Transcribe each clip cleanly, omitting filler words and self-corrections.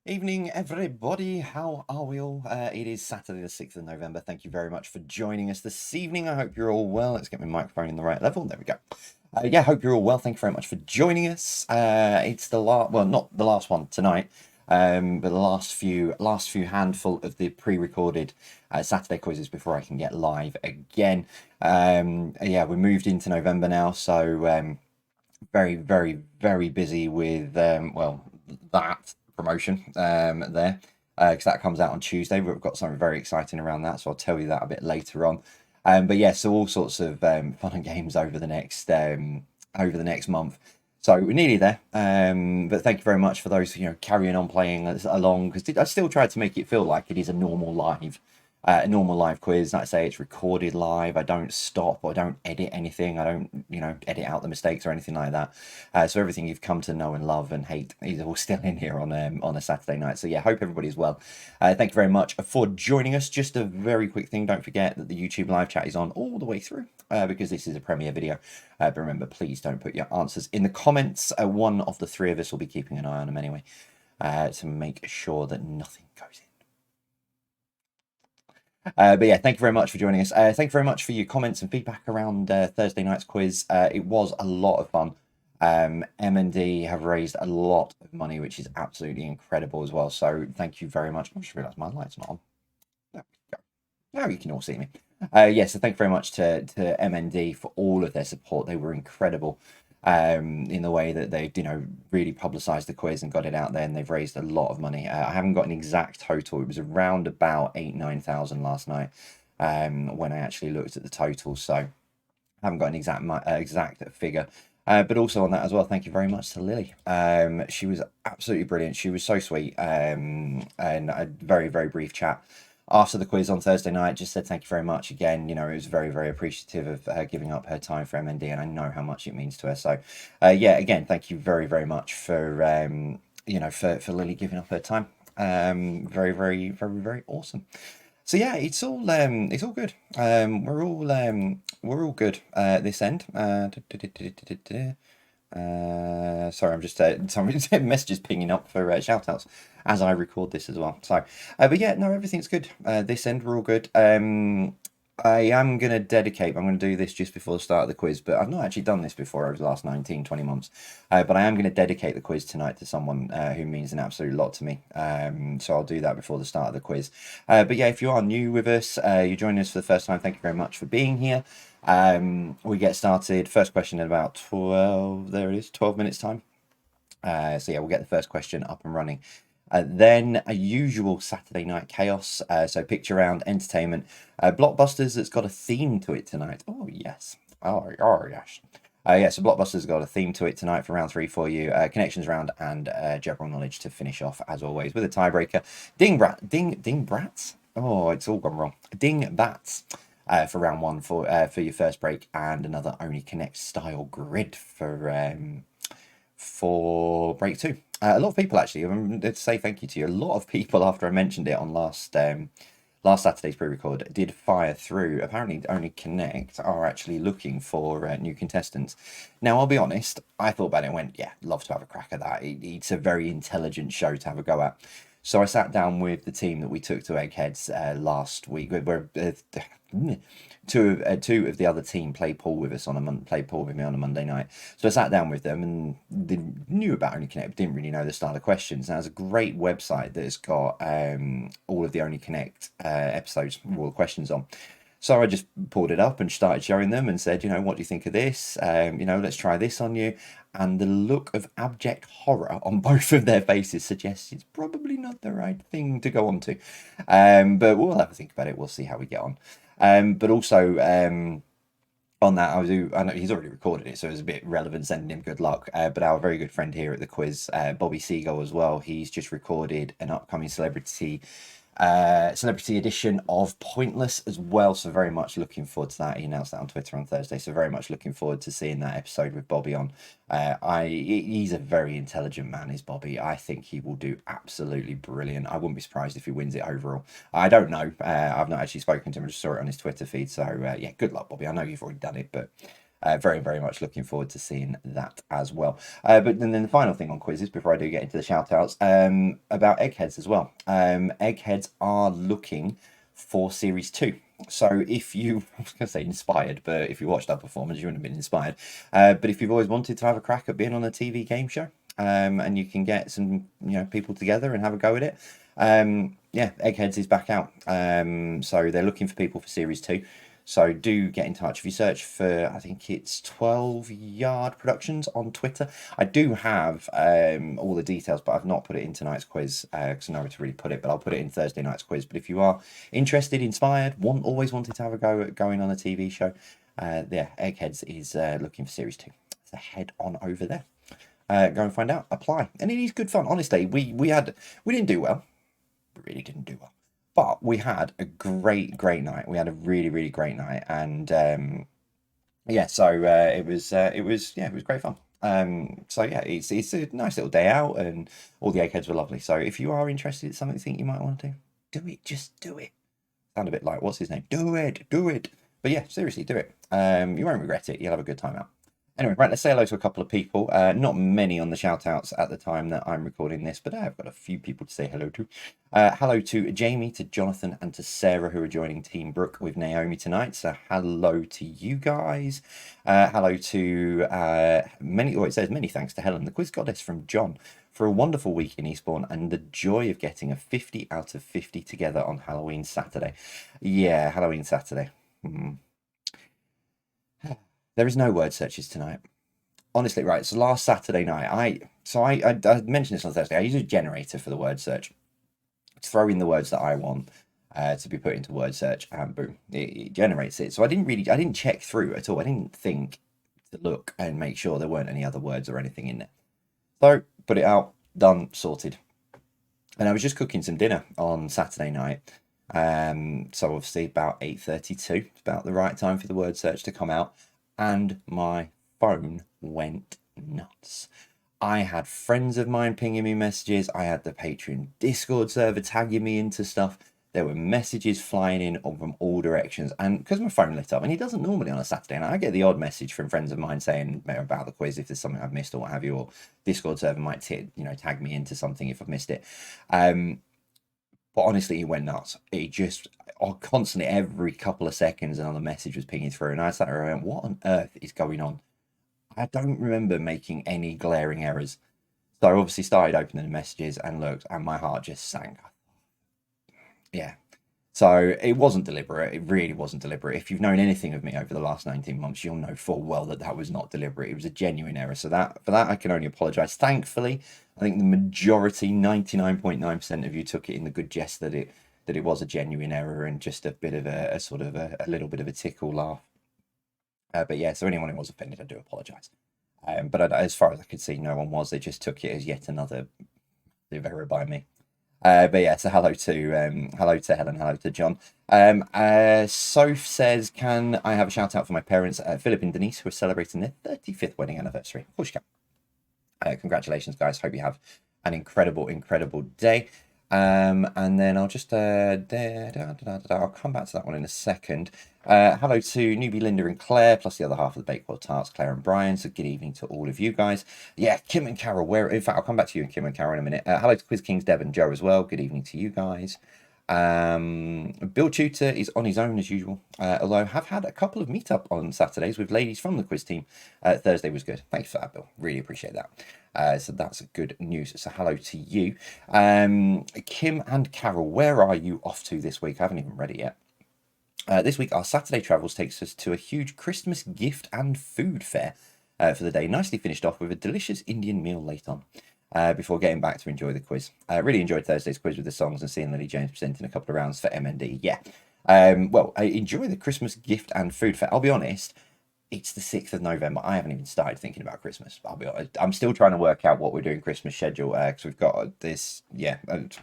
Evening, everybody. How are we all? It is Saturday, the 6th of November. Thank you very much for joining us this evening. I hope you're all well. Let's get my microphone in the right level. There we go. Yeah, hope you're all well. Thank you very much for joining us. It's the last, well, not the last one tonight, but the last few handful of the pre-recorded Saturday quizzes before I can get live again. Yeah, we moved into November now, so very, very, very busy with that promotion there because that comes out on Tuesday. We've got something very exciting around that, so I'll tell you that a bit later on. But yeah, so all sorts of fun and games over the next month. So we're nearly there. But thank you very much for those carrying on playing along, because I still try to make it feel like it is a normal live quiz. Like I say, it's recorded live. I don't stop or don't edit anything. I don't, edit out the mistakes or anything like that. So everything you've come to know and love and hate is all still in here on a Saturday night. So yeah, hope everybody's well. Thank you very much for joining us. Just a very quick thing. Don't forget that the YouTube live chat is on all the way through because this is a premiere video. But remember, please don't put your answers in the comments. One of the three of us will be keeping an eye on them anyway to make sure that nothing goes in. But yeah, thank you very much for joining us. Thank you very much for your comments and feedback around Thursday night's quiz. It was a lot of fun. M&D have raised a lot of money, which is absolutely incredible as well. So thank you very much. I just realised my light's not on. There we go. Now you can all see me. Yeah, so thank you very much to MND for all of their support. They were incredible in the way that they've really publicised the quiz and got it out there, and they've raised a lot of money. I haven't got an exact total. It was around about 8-9,000 last night when I actually looked at the total. So I haven't got an exact figure. But also on that as well, thank you very much to Lily. She was absolutely brilliant. She was so sweet, and a very, very brief chat after the quiz on Thursday night. Just said thank you very much again. It was very, very appreciative of her giving up her time for MND, and I know how much it means to her. So, yeah, again, thank you very, very much for for Lily giving up her time. Very, very, very, very awesome. So yeah, it's all good. We're all good this end. Sorry, I'm just some messages pinging up for shout outs as I record this as well. So, but yeah, no, everything's good. This end, we're all good. I am going to dedicate, I'm going to do this just before the start of the quiz, but I've not actually done this before over the last 19, 20 months. But I am going to dedicate the quiz tonight to someone who means an absolute lot to me. So I'll do that before the start of the quiz. But yeah, if you are new with us, you're joining us for the first time, thank you very much for being here. We get started. First question in about 12, there it is, 12 minutes time. So yeah, we'll get the first question up and running. Then a usual Saturday night chaos. So picture round entertainment. Blockbusters that's got a theme to it tonight. Oh, yes. Oh, yes. Yeah, so Blockbusters got a theme to it tonight for round 3 for you. Connections round and general knowledge to finish off, as always, with a tiebreaker. Dingbrats? Oh, it's all gone wrong. Dingbats for round 1 for your first break, and another Only Connect style grid for break 2. A lot of people actually, to say thank you to you. A lot of people, after I mentioned it on last Saturday's pre-record, did fire through. Apparently, Only Connect are actually looking for new contestants. Now, I'll be honest, I thought about it and went, yeah, love to have a crack at that. It's a very intelligent show to have a go at. So I sat down with the team that we took to Eggheads last week. Two of the other team play pool with us play pool with me on a Monday night. So I sat down with them and they knew about Only Connect, but didn't really know the style of questions. Now, there's a great website that's got all of the Only Connect episodes, all the questions on. So I just pulled it up and started showing them and said, what do you think of this? Let's try this on you. And the look of abject horror on both of their faces suggests it's probably not the right thing to go on to. But we'll have a think about it. We'll see how we get on. But also on that, I know he's already recorded it, so it's a bit relevant sending him good luck. But our very good friend here at the quiz, Bobby Seagull as well, he's just recorded an upcoming celebrity edition of Pointless as well, so very much looking forward to that. He announced that on Twitter on Thursday, so very much looking forward to seeing that episode with Bobby on. He's a very intelligent man, is Bobby. I think he will do absolutely brilliant. I wouldn't be surprised if he wins it overall. I don't know. I've not actually spoken to him. I just saw it on his Twitter feed. So yeah, good luck, Bobby. I know you've already done it, but Very, very much looking forward to seeing that as well. But then the final thing on quizzes, before I do get into the shout outs, about Eggheads as well. Eggheads are looking for Series 2. So if you, I was going to say inspired, but if you watched our performance, you wouldn't have been inspired. But if you've always wanted to have a crack at being on a TV game show, and you can get some, people together and have a go at it, yeah, Eggheads is back out. So they're looking for people for Series 2. So do get in touch. If you search for, I think it's 12 Yard Productions on Twitter. I do have all the details, but I've not put it in tonight's quiz because I know where to really put it, but I'll put it in Thursday night's quiz. But if you are interested, inspired, always wanted to have a go at going on a TV show, yeah, Eggheads is looking for Series 2. So head on over there. Go and find out, apply. And it is good fun. Honestly, we didn't do well. We really didn't do well. But we had a great night. We had a really, really great night, and yeah, so it was great fun. So yeah, it's a nice little day out, and all the Eggheads were lovely. So if you are interested in something you think you might want to do it, just do it. Sound a bit like what's his name? Do it. But yeah, seriously, do it. You won't regret it. You'll have a good time out. Anyway, right, let's say hello to a couple of people. Not many on the shout outs at the time that I'm recording this, but I've got a few people to say hello to. Hello to Jamie, to Jonathan, and to Sarah, who are joining Team Brooke with Naomi tonight. So hello to you guys. Hello to it says many thanks to Helen, the quiz goddess, from John, for a wonderful week in Eastbourne and the joy of getting a 50 out of 50 together on Halloween Saturday. Yeah, Halloween Saturday. There is no word searches tonight. Honestly, right. So last Saturday night, I mentioned this on Thursday. I use a generator for the word search. Throw in the words that I want to be put into word search, and boom, it generates it. So I didn't check through at all. I didn't think to look and make sure there weren't any other words or anything in there. So put it out, done, sorted. And I was just cooking some dinner on Saturday night. So obviously about 8:32, about the right time for the word search to come out. And my phone went nuts. I had friends of mine pinging me messages. I had the Patreon Discord server tagging me into stuff. There were messages flying in from all directions. And because my phone lit up, and it doesn't normally on a Saturday night, I get the odd message from friends of mine saying about the quiz if there's something I've missed or what have you, or Discord server might tag me into something if I've missed it. But honestly, it went nuts. It just constantly, every couple of seconds, another message was pinging through. And I sat there and went, what on earth is going on? I don't remember making any glaring errors. So I obviously started opening the messages and looked, and my heart just sank. Yeah. So it wasn't deliberate. It really wasn't deliberate. If you've known anything of me over the last 19 months, you'll know full well that was not deliberate. It was a genuine error. So for that, I can only apologise. Thankfully, I think the majority, 99.9% of you took it in the good jest that it was a genuine error and just a bit of a sort of a little bit of a tickle laugh. But yeah, so anyone who was offended, I do apologise. But as far as I could see, no one was. They just took it as yet another error by me. But yeah, so hello to Helen, hello to John. Soph says, can I have a shout out for my parents, Philip and Denise, who are celebrating their 35th wedding anniversary? Of course you can. Congratulations, guys. Hope you have an incredible day. And then I'll just I'll come back to that one in a second. Hello to newbie Linda and Claire, plus the other half of the Bakewell Tarts, Claire and Brian. So good evening to all of you guys. Yeah, Kim and Carol. In fact, I'll come back to you and Kim and Carol in a minute. Hello to Quiz Kings, Deb and Joe as well. Good evening to you guys. Bill Tudor is on his own as usual, although I have had a couple of meetup on Saturdays with ladies from the quiz team. Thursday was good. Thanks for that, Bill. Really appreciate that. So that's good news. So hello to you. Kim and Carol, where are you off to this week? I haven't even read it yet. This week, our Saturday travels takes us to a huge Christmas gift and food fair for the day. Nicely finished off with a delicious Indian meal late on. Before getting back to enjoy the quiz. I really enjoyed Thursday's quiz with the songs and seeing Lily James presenting a couple of rounds for MND. Yeah. Well, I enjoy the Christmas gift and food fair. I'll be honest, it's the 6th of November. I haven't even started thinking about Christmas. I'll be honest. I'm still trying to work out what we're doing Christmas schedule because we've got this. Yeah. And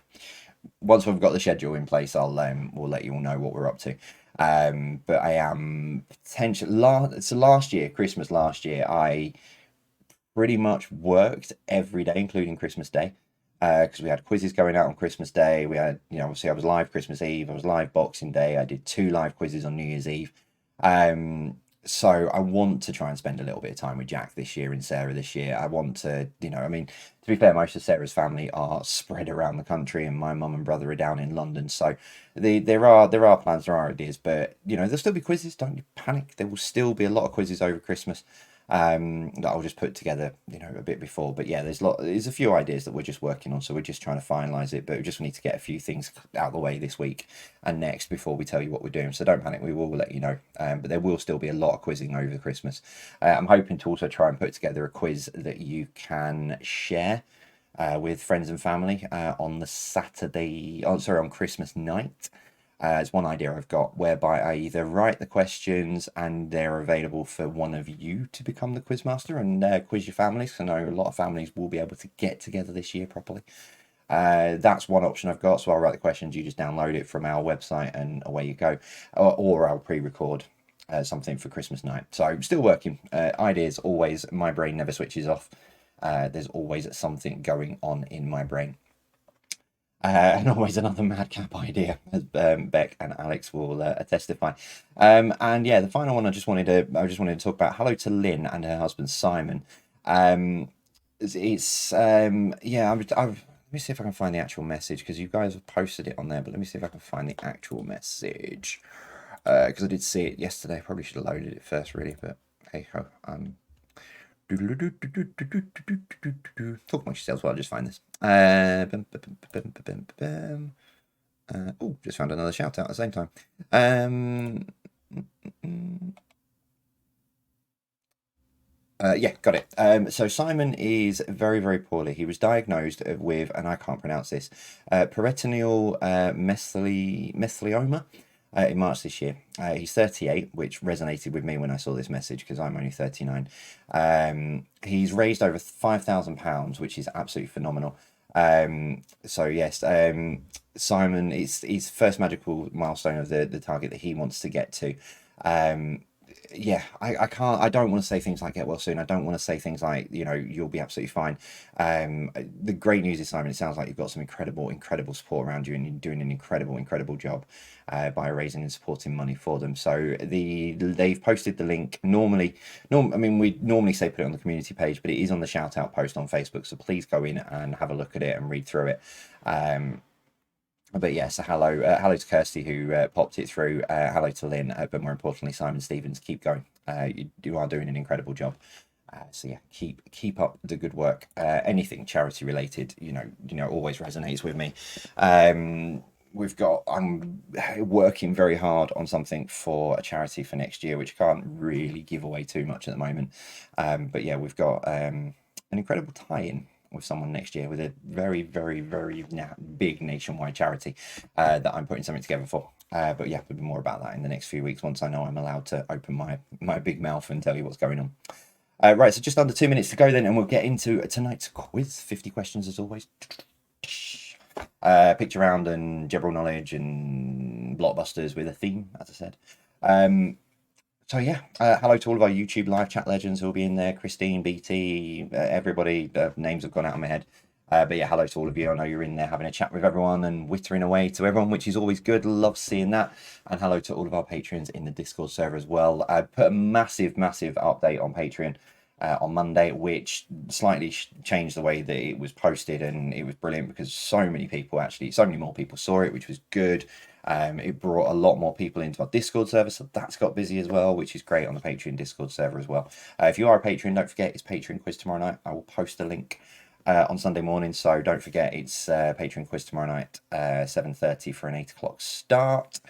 once we've got the schedule in place, we'll let you all know what we're up to. But I am potentially Christmas last year, I pretty much worked every day, including Christmas Day, because we had quizzes going out on Christmas Day. We had, obviously I was live Christmas Eve. I was live Boxing Day. I did 2 live quizzes on New Year's Eve. So I want to try and spend a little bit of time with Jack this year and Sarah this year. I want to, I mean, to be fair, most of Sarah's family are spread around the country, and my mum and brother are down in London. So there are plans, there are ideas, but there'll still be quizzes. Don't you panic. There will still be a lot of quizzes over Christmas. That I'll just put together, a bit before. But yeah, there's a few ideas that we're just working on, so we're just trying to finalise it. But we just need to get a few things out of the way this week and next before we tell you what we're doing. So don't panic, we will let you know. But there will still be a lot of quizzing over Christmas. I'm hoping to also try and put together a quiz that you can share with friends and family on the Saturday. Oh, sorry, on Christmas night. It's one idea I've got whereby I either write the questions and they're available for one of you to become the quizmaster and quiz your families. 'Cause I know a lot of families will be able to get together this year properly. That's one option I've got. So I'll write the questions, you just download it from our website and away you go. Or I'll pre-record something for Christmas night. So I'm still working. Ideas always, my brain never switches off. There's always something going on in my brain. And always another madcap idea, as Beck and Alex will testify. And yeah, the final one I just wanted to talk about. Hello to Lynn and her husband Simon. Yeah. Let me see if I can find the actual message because you guys have posted it on there. But let me see if I can find the actual message because I did see it yesterday. Probably should have loaded it first, really. But hey ho. Talk amongst yourselves while I just find this. Oh, just found another shout out at the same time. Yeah, got it. So Simon is very, very poorly. He was diagnosed with, and I can't pronounce this, peritoneal mesothelioma in March this year. He's 38, which resonated with me when I saw this message because I'm only 39. He's raised over £5,000, which is absolutely phenomenal. So yes, Simon, it's his first magical milestone of the target that he wants to get to. Yeah, I don't want to say things like get well soon. I don't want to say things like, you'll be absolutely fine. The great news is, Simon, it sounds like you've got some incredible support around you and you're doing an incredible job by raising and supporting money for them. So they've posted the link. I mean, we normally say put it on the community page, but it is on the shout out post on Facebook. So please go in and have a look at it and read through it. But yeah, so hello to Kirsty who popped it through. Hello to Lynn, but more importantly, Simon Stevens. Keep going. You are doing an incredible job. So yeah, keep up the good work. Anything charity related, always resonates with me. I'm working very hard on something for a charity for next year, which can't really give away too much at the moment. But yeah, we've got an incredible tie-in with someone next year with a very, very, very big nationwide charity that I'm putting something together for. But yeah, there'll be more about that in the next few weeks once I know I'm allowed to open my big mouth and tell you what's going on. Right, so just under 2 minutes to go then, and we'll get into tonight's quiz. 50 questions as always. Picture round and general knowledge and blockbusters with a theme, as I said. So yeah, hello to all of our YouTube live chat legends who'll be in there. Christine, BT, everybody. Names have gone out of my head. But yeah, hello to all of you. I know you're in there having a chat with everyone and whittering away to everyone, which is always good. Love seeing that. And hello to all of our patrons in the Discord server as well. I put a massive update on Patreon on Monday, which slightly changed the way that it was posted, and it was brilliant because so many more people saw it, which was good. It brought a lot more people into our Discord server, so that's got busy as well, which is great on the Patreon Discord server as well. If you are a patron, don't forget it's Patreon quiz tomorrow night. I will post a link on Sunday morning, so don't forget it's Patreon quiz tomorrow night, 7:30 for an 8 o'clock start.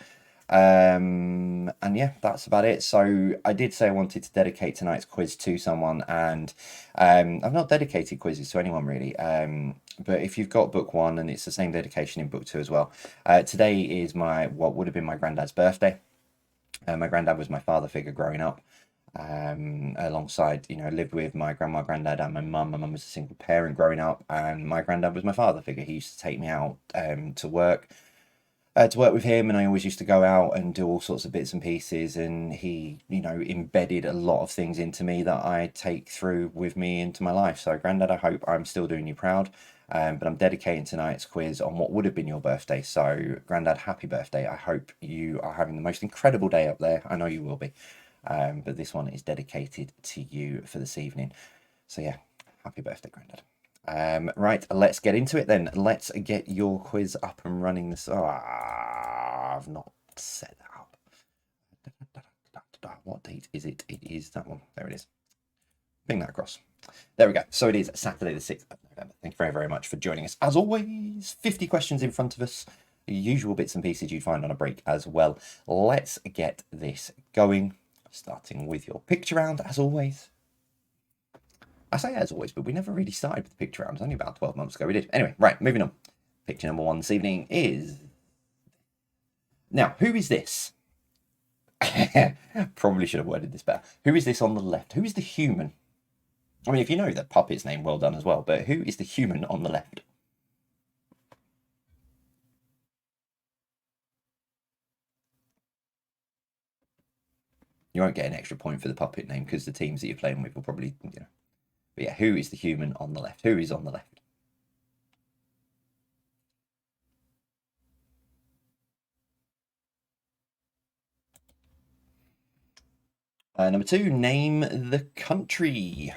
And yeah, that's about it. So I did say I wanted to dedicate tonight's quiz to someone, and I've not dedicated quizzes to anyone really. But if you've got book one, and it's the same dedication in book two as well. Today is what would have been my granddad's birthday. My granddad was my father figure growing up. Alongside, lived with my grandma, granddad, and my mum. My mum was a single parent growing up, and my granddad was my father figure. He used to take me out to work with him, and I always used to go out and do all sorts of bits and pieces, and he embedded a lot of things into me that I take through with me into my life. So granddad, I hope I'm still doing you proud, but I'm dedicating tonight's quiz on what would have been your birthday. So granddad, happy birthday. I hope you are having the most incredible day up there. I know you will be. but this one is dedicated to you for this evening. So yeah, happy birthday, Grandad. Right, let's get into it then. Let's get your quiz up and running. I've not set that up. What date is it? It is that one. There it is. Bring that across. There we go. So it is Saturday the 6th of November. Thank you very, very much for joining us. As always, 50 questions in front of us. The usual bits and pieces you'd find on a break as well. Let's get this going. Starting with your picture round, as always. I say as always, but we never really started with the picture round. It was only about 12 months ago we did. Anyway, right, moving on. Picture number 1 this evening is... Now, who is this? Probably should have worded this better. Who is this on the left? Who is the human? I mean, if you know the puppet's name, well done as well. But who is the human on the left? You won't get an extra point for the puppet name because the teams that you're playing with will probably, you know. But yeah, who is the human on the left? Who is on the left? Number 2, name the country.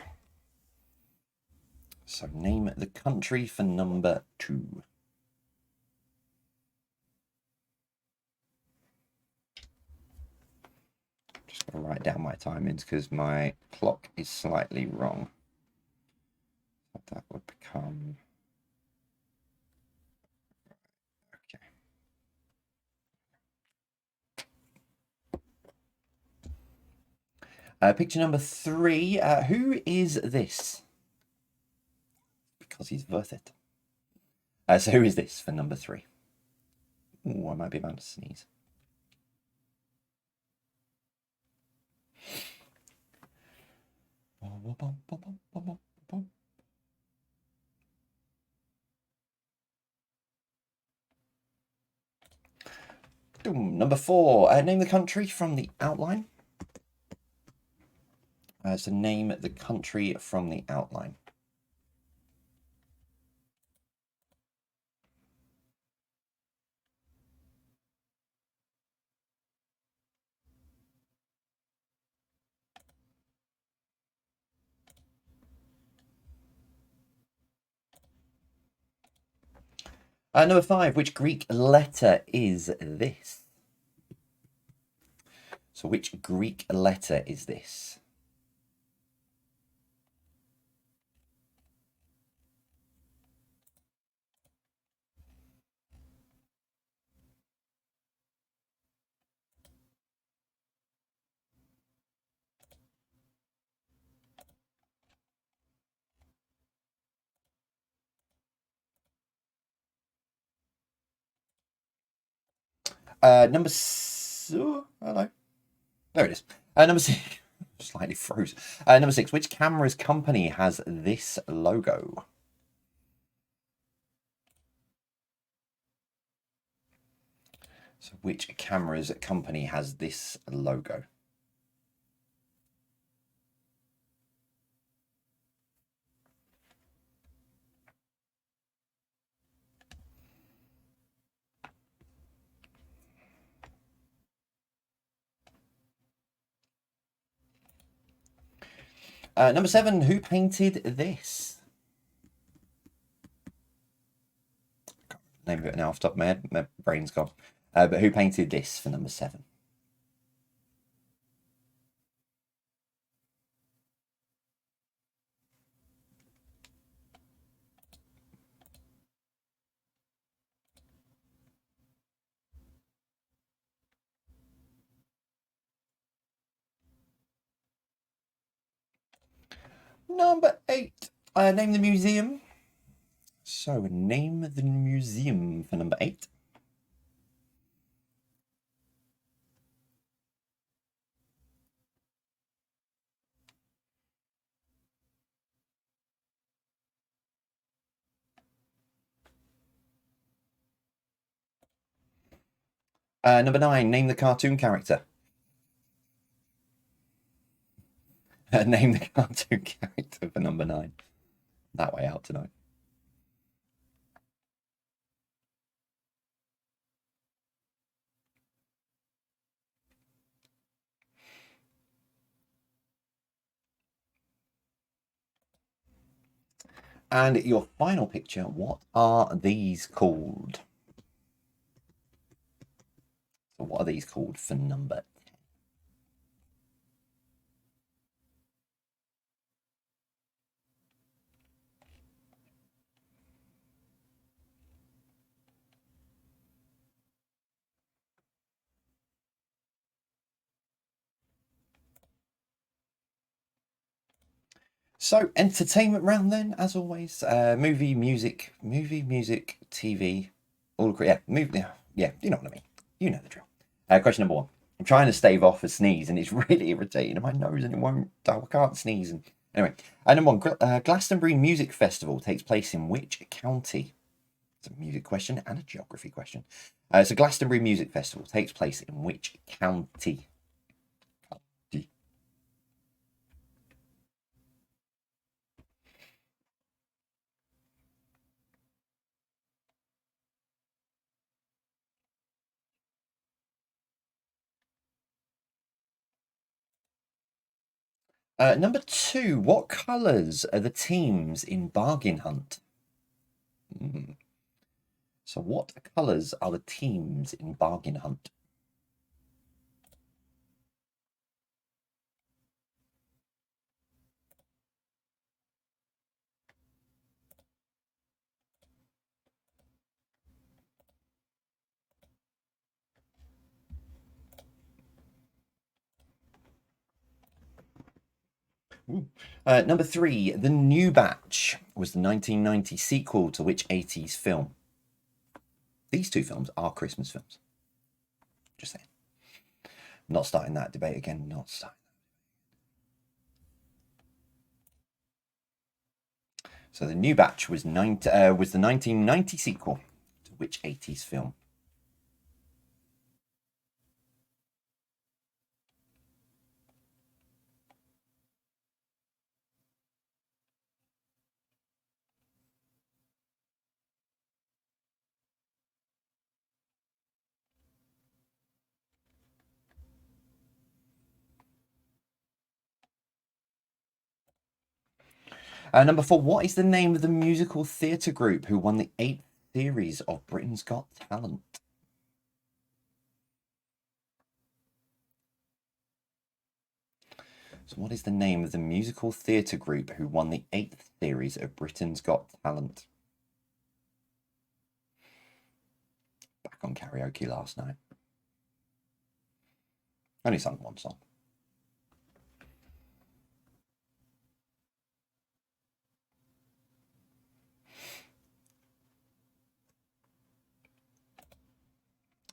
So name the country for number 2. Just got to write down my timings because my clock is slightly wrong. That would become... Okay. Picture number 3. Who is this? Because he's worth it. So who is this for number 3? Ooh, I might be about to sneeze. Number 4. Name the country from the outline. So name the country from the outline. Number 5. Which Greek letter is this? So which Greek letter is this? Number... Oh, hello. There it is. Number 6... Slightly froze. Number 6. Which camera's company has this logo? So which camera's company has this logo? Number 7. Who painted this? Name of it now off the top of my head. My brain's gone. But who painted this for number 7? Number 8. Name the museum. So name the museum for number 8. Number 9. Name the cartoon character. Name the cartoon character for number 9. That way out tonight. And your final picture, what are these called? So what are these called for number 10? So entertainment round then, as always. Movie, music, TV, all yeah, movie, yeah, you know what I mean. You know the drill. Question number one. I'm trying to stave off a sneeze, and it's really irritating in my nose, and it won't. I can't sneeze. And anyway, number one. Glastonbury Music Festival takes place in which county? It's a music question and a geography question. So Glastonbury Music Festival takes place in which county? Number two, what colours are the teams in Bargain Hunt? Mm. So, what colours are the teams in Bargain Hunt? Number three, The New Batch was the 1990 sequel to which 80s film? These two films are Christmas films. Just saying. Not starting that debate again. Not starting. So The New Batch was the 1990 sequel to which 80s film? Number four, what is the name of the musical theatre group who won the 8th series of Britain's Got Talent? So, what is the name of the musical theatre group who won the 8th series of Britain's Got Talent? Back on karaoke last night. Only sung one song.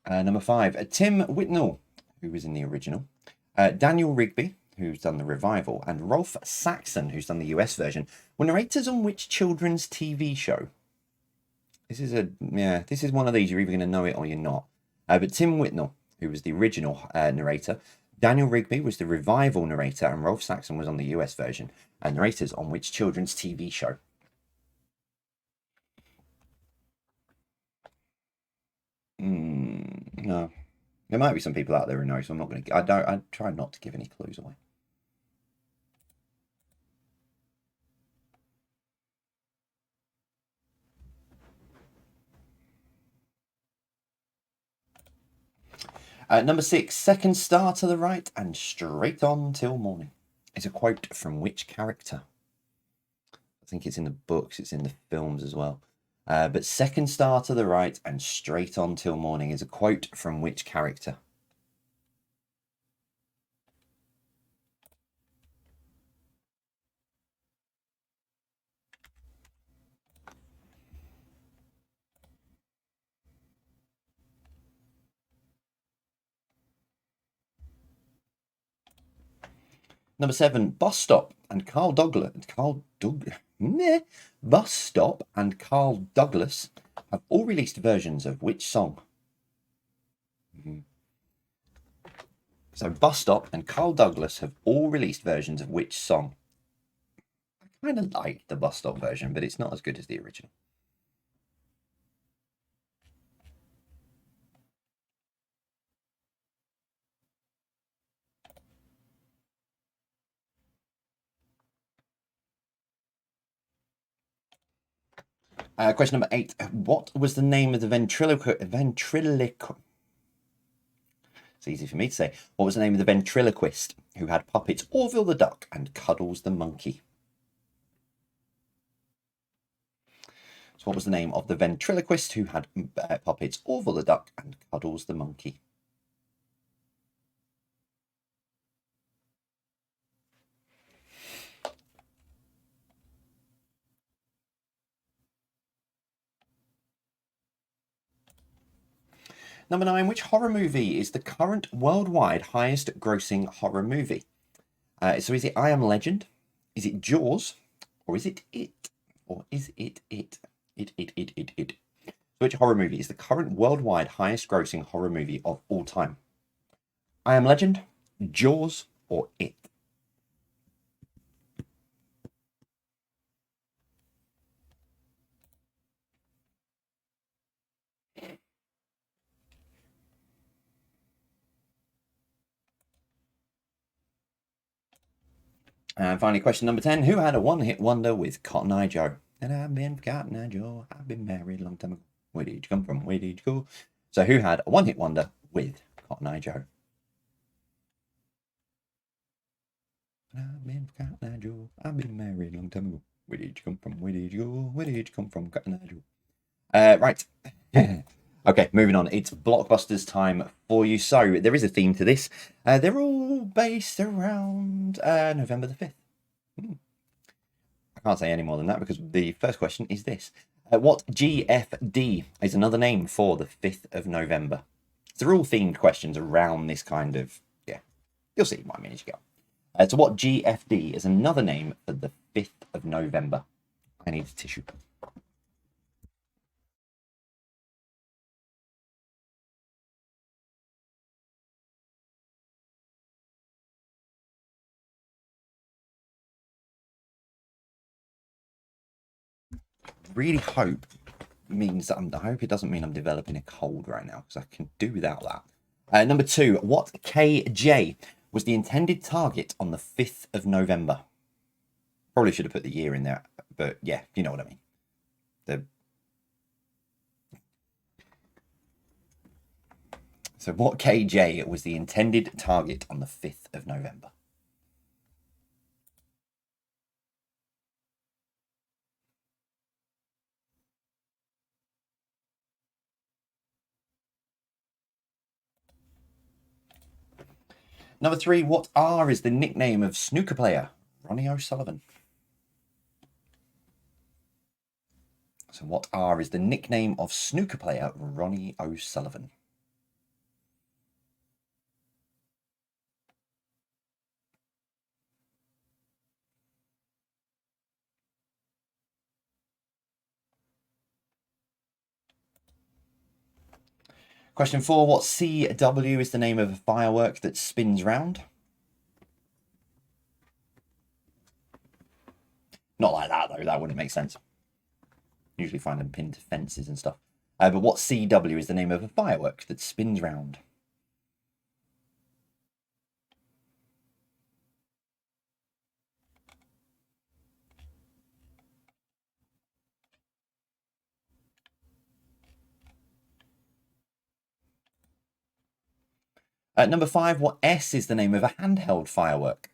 Number five, Tim Whitnell, who was in the original, Daniel Rigby, who's done the revival, and Rolf Saxon, who's done the US version, were narrators on which children's TV show? This is one of these, you're either going to know it or you're not. But Tim Whitnell, who was the original narrator, Daniel Rigby was the revival narrator, and Rolf Saxon was on the US version, and narrators on which children's TV show? No. There might be some people out there who know, so I'm not going to. I try not to give any clues away. Number six, second star to the right and straight on till morning is a quote from which character? I think it's in the books, it's in the films as well. But second star to the right and straight on till morning is a quote from which character? Number seven, Bus Stop and Carl Douglas. Bus Stop and Carl Douglas have all released versions of which song? Mhm. So Bus Stop and Carl Douglas have all released versions of which song? I kind of like the Bus Stop version, but it's not as good as the original. Question number 8. What was the name of the It's easy for me to say. What was the name of the ventriloquist who had puppets Orville the duck and Cuddles the monkey? So what was the name of the ventriloquist who had puppets Orville the duck and Cuddles the monkey? Number 9, which horror movie is the current worldwide highest grossing horror movie? So is it I Am Legend? Is it Jaws? Or is it It? Or is it It? It. So which horror movie is the current worldwide highest grossing horror movie of all time? I Am Legend, Jaws, or It? And finally, question number 10. Who had a one-hit wonder with Cotton Eye Joe? And I've been Cotton Eye Joe. I've been married a long time ago. Where did you come from? Where did you go? So who had a one-hit wonder with Cotton Eye Joe? And I've been Cotton Eye Joe. I've been married a long time ago. Where did you come from? Where did you go? Where did you come from, Cotton Eye Joe? Right. Okay, moving on. It's blockbusters time for you. So there is a theme to this. They're all based around November the 5th. I can't say any more than that because the first question is this. What GFD is another name for the 5th of November? So they're all themed questions around this kind of, yeah, you'll see what I mean as you go. So what GFD is another name for the 5th of November? I need a tissue. Really hope means that I hope it doesn't mean I'm developing a cold right now because I can do without that. Number 2, what KJ was the intended target on the 5th of November? Probably should have put the year in there, but yeah, you know what I mean. So what KJ was the intended target on the 5th of November? Number 3, what R is the nickname of snooker player Ronnie O'Sullivan? So what R is the nickname of snooker player Ronnie O'Sullivan? Question 4, what CW is the name of a firework that spins round? Not like that, though. That wouldn't make sense. Usually find them pinned to fences and stuff. But what CW is the name of a firework that spins round? Number 5, what S is the name of a handheld firework?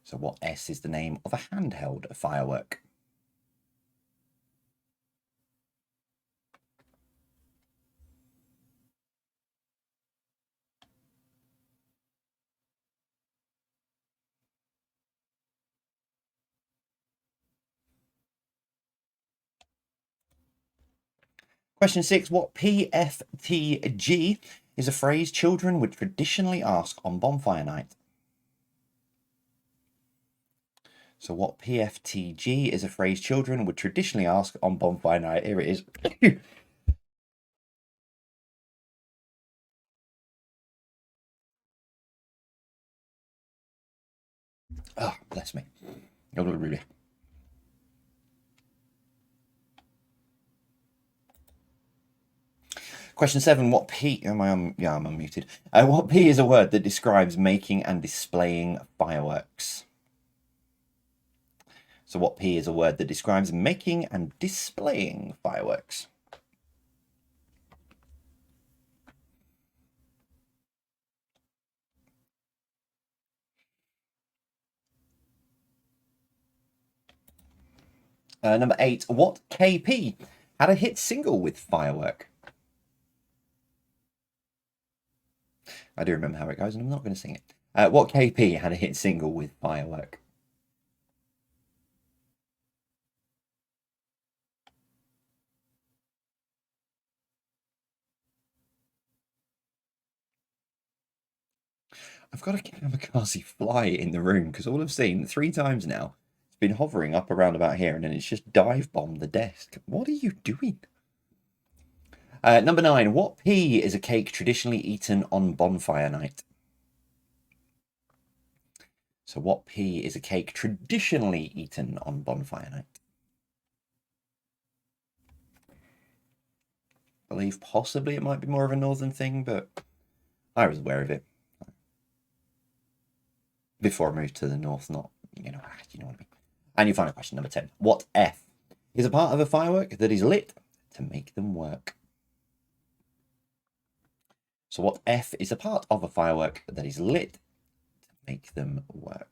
So what S is the name of a handheld firework? Question 6, what PFTG is a phrase children would traditionally ask on bonfire night? So what PFTG is a phrase children would traditionally ask on bonfire night? Here it is. Oh, bless me. Question 7, what P... Am I on... Yeah, I'm unmuted. What P is a word that describes making and displaying fireworks? So what P is a word that describes making and displaying fireworks? Number 8, what KP had a hit single with Firework? I do remember how it goes, and I'm not going to sing it. What KP had a hit single with Firework? I've got a kamikaze fly in the room because all I've seen 3 times now, it's been hovering up around about here, and then it's just dive bombed the desk. What are you doing? Number 9, what P is a cake traditionally eaten on bonfire night? So what P is a cake traditionally eaten on bonfire night? I believe possibly it might be more of a northern thing, but I was aware of it before I moved to the north, not, you know what I mean. And your final question, number 10. What F is a part of a firework that is lit to make them work? So what F is a part of a firework that is lit to make them work?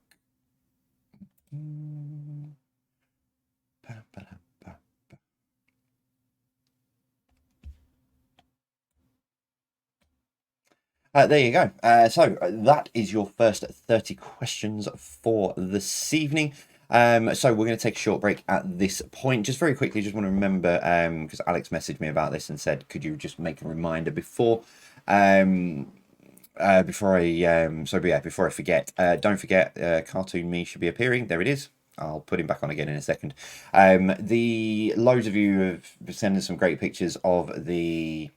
There you go. So that is your first 30 questions for this evening. So we're going to take a short break at this point. Just very quickly, just want to remember, because Alex messaged me about this and said, could you just make a reminder before before I forget, don't forget, Cartoon Me should be appearing. There it is. I'll put him back on again in a second. The loads of you have sent us some great pictures of the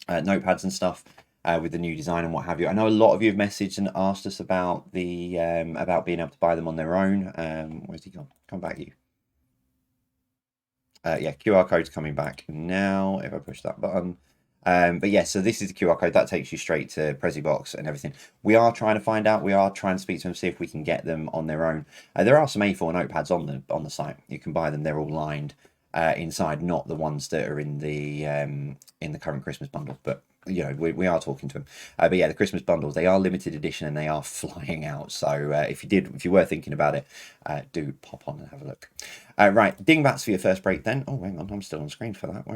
notepads and stuff with the new design and what have you. I know a lot of you have messaged and asked us about the about being able to buy them on their own. Where's he gone? Come back, you. Yeah, QR code's coming back now if I push that button. But yeah, so this is the QR code that takes you straight to PreziBox and everything. We are trying to find out. We are trying to speak to them, see if we can get them on their own. There are some A4 notepads on the site. You can buy them. They're all lined inside, not the ones that are in the current Christmas bundle. But you know, we are talking to them. But yeah, the Christmas bundles, they are limited edition and they are flying out. So if you were thinking about it, do pop on and have a look. Right, Dingbats for your first break then. Oh, hang on, I'm still on screen for that.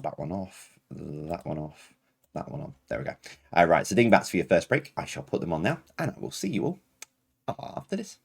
That one off, that one off, that one on. There we go. Right, so Dingbats for your first break. I shall put them on now, and I will see you all after this.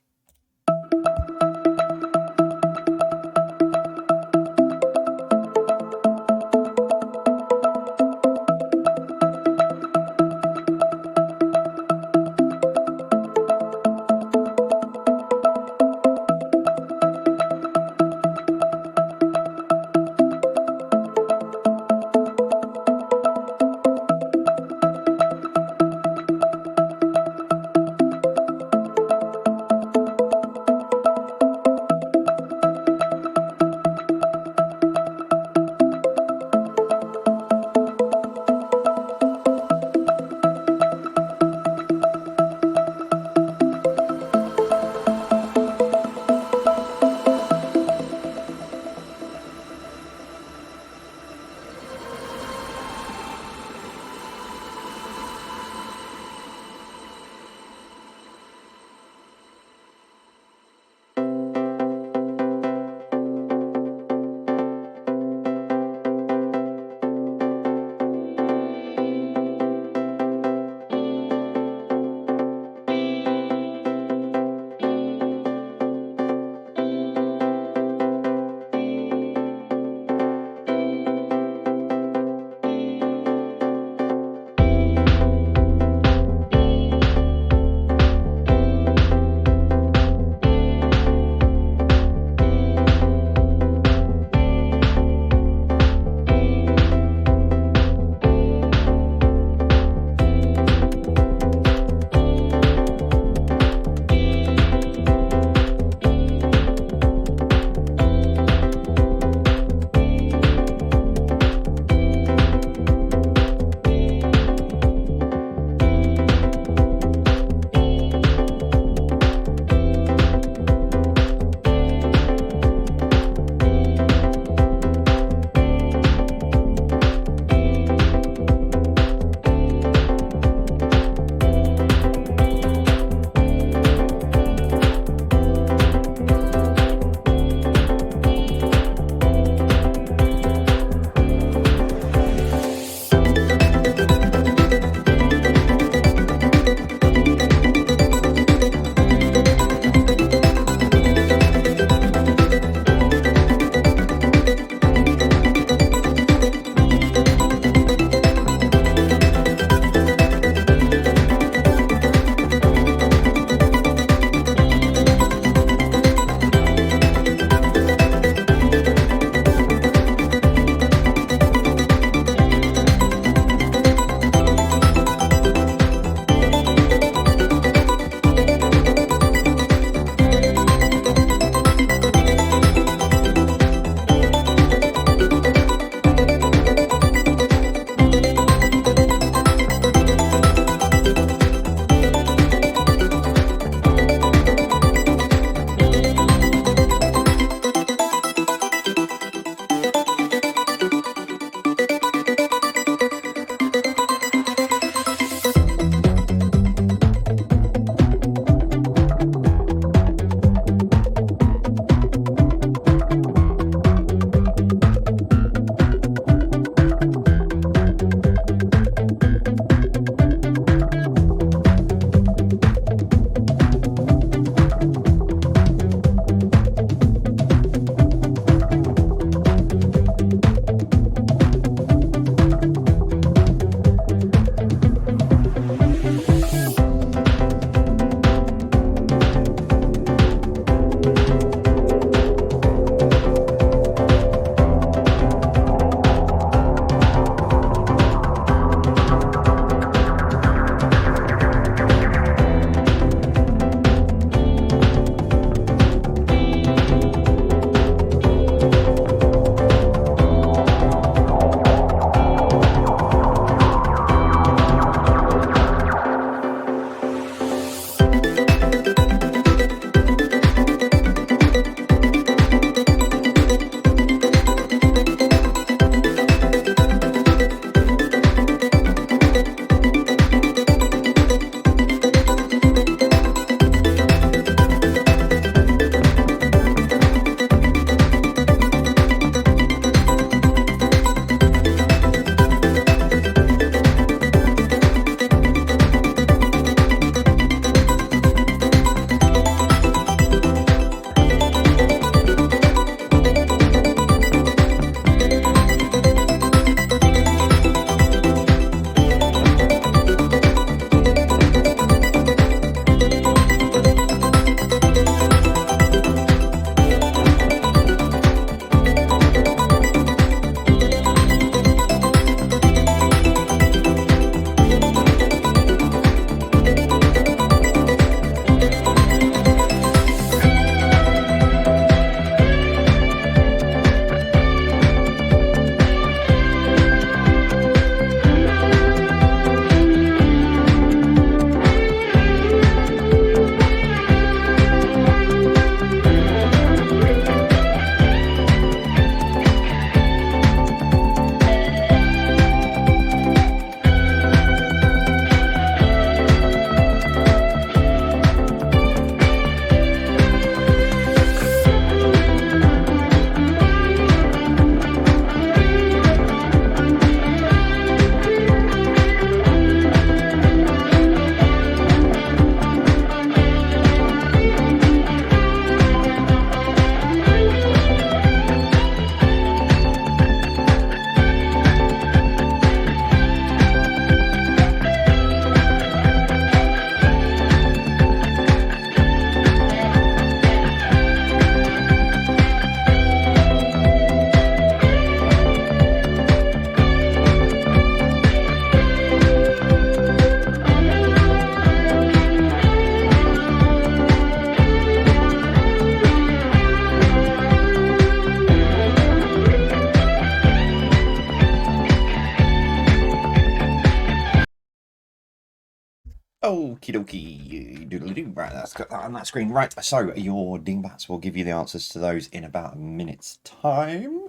Okie dokie, doodly-doo. Right, that's got that on that screen. Right, so your dingbats will give you the answers to those in about a minute's time.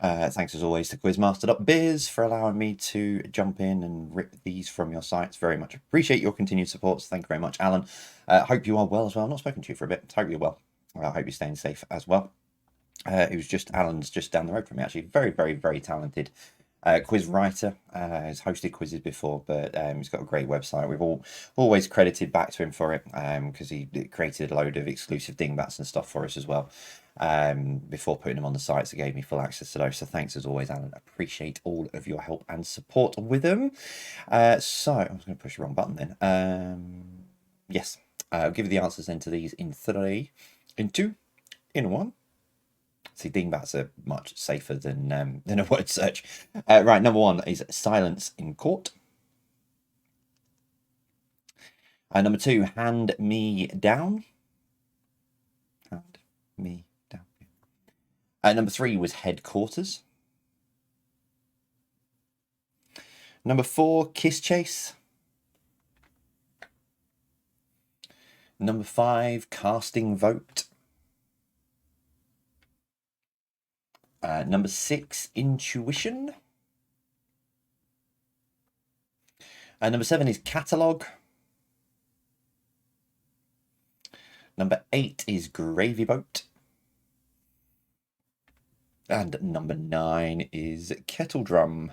Thanks as always to Quizmaster.biz for allowing me to jump in and rip these from your sites. Very much appreciate your continued support. So thank you very much, Alan. Hope you are well as well. I've not spoken to you for a bit. Hope you're well. I hope you're staying safe as well. It was just Alan's just down the road from me, actually. Very, very, very talented quiz writer. Has hosted quizzes before, but he's got a great website. We've always credited back to him for it because he created a load of exclusive dingbats and stuff for us as well. Before putting them on the sites, it gave me full access to those. So thanks as always, Alan. Appreciate all of your help and support with them. So I was going to push the wrong button then. Yes, I'll give you the answers then to these in 3, in 2, in 1. See, dingbats are much safer than a word search. Right, number 1 is silence in court. Number 2, hand me down. Hand me down. Number 3 was headquarters. Number 4, kiss chase. Number 5, casting vote. Number 6, intuition. Number 7 is catalogue. Number 8 is gravy boat. And number 9 is kettle drum.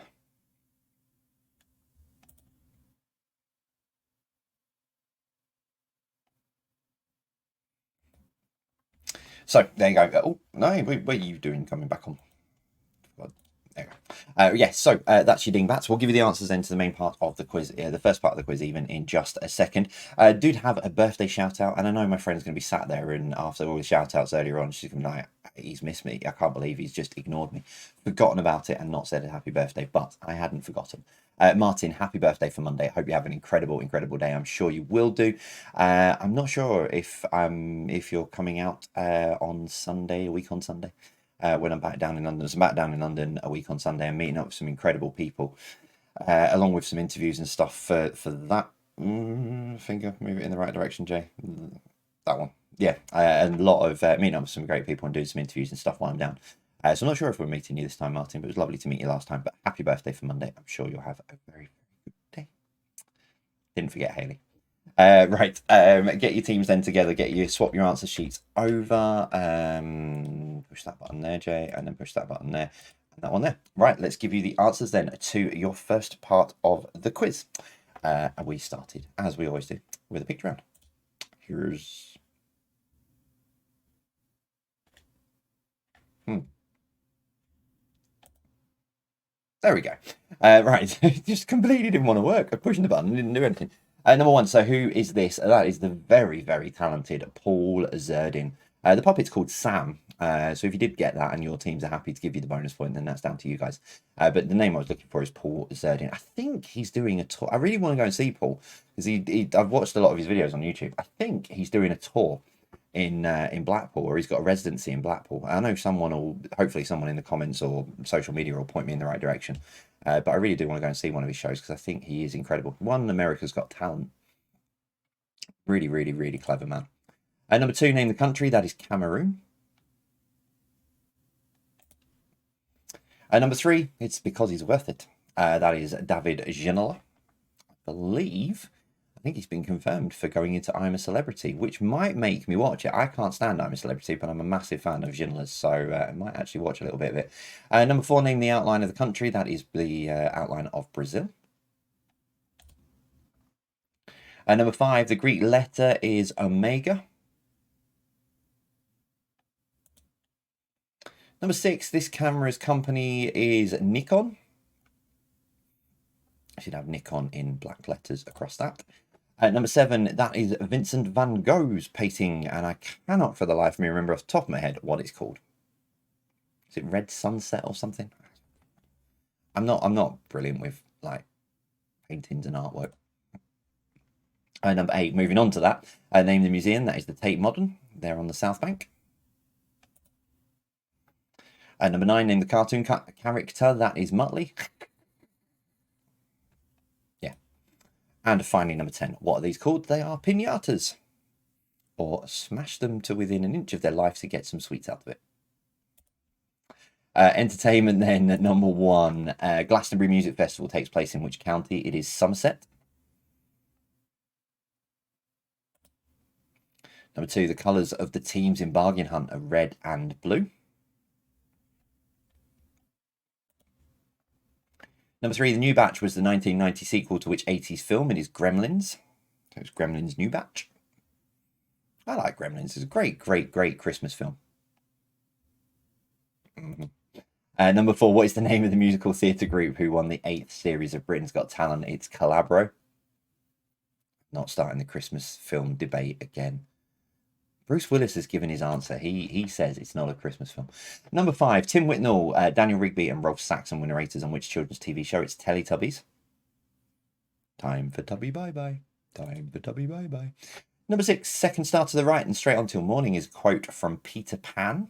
So there you go. Oh no, what are you doing coming back on? There you go. Yes, so that's your dingbats. We'll give you the answers then to the main part of the quiz, the first part of the quiz even, in just a second. Did have a birthday shout out, and I know my friend's going to be sat there, and after all the shout outs earlier on, she's going to be like, he's missed me. I can't believe he's just ignored me, forgotten about it, and not said a happy birthday, but I hadn't forgotten. Martin, happy birthday for Monday. I hope you have an incredible, incredible day. I'm sure you will do. I'm not sure if you're coming out on Sunday, a week on Sunday. When I'm back down in London. So I'm back down in London a week on Sunday. I'm meeting up with some incredible people, along with some interviews and stuff for that. Finger, move it in the right direction, Jay. That one. Yeah, and a lot of meeting up with some great people and doing some interviews and stuff while I'm down. So I'm not sure if we're meeting you this time, Martin, but it was lovely to meet you last time. But happy birthday for Monday. I'm sure you'll have a very, very good day. Didn't forget Haley. Right, get your teams then together, swap your answer sheets over, push that button there, Jay, and then push that button there, and that one there. Right, let's give you the answers then to your first part of the quiz. We started, as we always do, with a picture round. Here's... There we go. Right, just completely didn't want to work. Pushing the button, didn't do anything. Number 1, so who is this? That is the very, very talented Paul Zerdin. The puppet's called Sam. So if you did get that and your teams are happy to give you the bonus point, then that's down to you guys. But the name I was looking for is Paul Zerdin. I think he's doing a tour. I really want to go and see Paul because I've watched a lot of his videos on YouTube. I think he's doing a tour in Blackpool, or he's got a residency in Blackpool. I know hopefully someone in the comments or social media will point me in the right direction. But I really do want to go and see one of his shows because I think he is incredible. One, America's Got Talent. Really, really, really clever man. Number 2, name the country. That is Cameroon. Number 3, it's because he's worth it. That is David Ginola. I think he's been confirmed for going into I'm a Celebrity, which might make me watch it. I can't stand I'm a Celebrity, but I'm a massive fan of Ginola's, so I might actually watch a little bit of it. Number 4, name the outline of the country. That is the outline of Brazil. Number 5, the Greek letter is omega. Number 6, this camera's company is Nikon. I should have Nikon in black letters across that. Number 7, that is Vincent van Gogh's painting, and I cannot for the life of me remember off the top of my head what it's called. Is it Red Sunset or something? I'm not brilliant with like paintings and artwork. Number 8, moving on to that, name the museum. That is the Tate Modern. They're on the South Bank. Number 9, name the cartoon character. That is Muttley. Yeah. And finally, number 10. What are these called? They are pinatas. Or smash them to within an inch of their life to get some sweets out of it. Entertainment then, number 1. Glastonbury Music Festival takes place in which county? It is Somerset. Number 2. The colours of the teams in Bargain Hunt are red and blue. Number 3. The New Batch was the 1990 sequel to which 80s film? It is Gremlins. So it's Gremlins New Batch. I like Gremlins. It's a great Christmas film. Number 4, what is the name of the musical theatre group who won the 8th series of Britain's Got Talent? It's Calabro. Not starting the Christmas film debate again. Bruce Willis has given his answer. He says it's not a Christmas film. Number 5, Tim Whitnall, Daniel Rigby and Rolf Saxon were narrators on which children's TV show? It's Teletubbies. Time for Tubby bye-bye. Time for Tubby bye-bye. Number 6, Second Star to the Right and Straight On Till Morning is a quote from Peter Pan.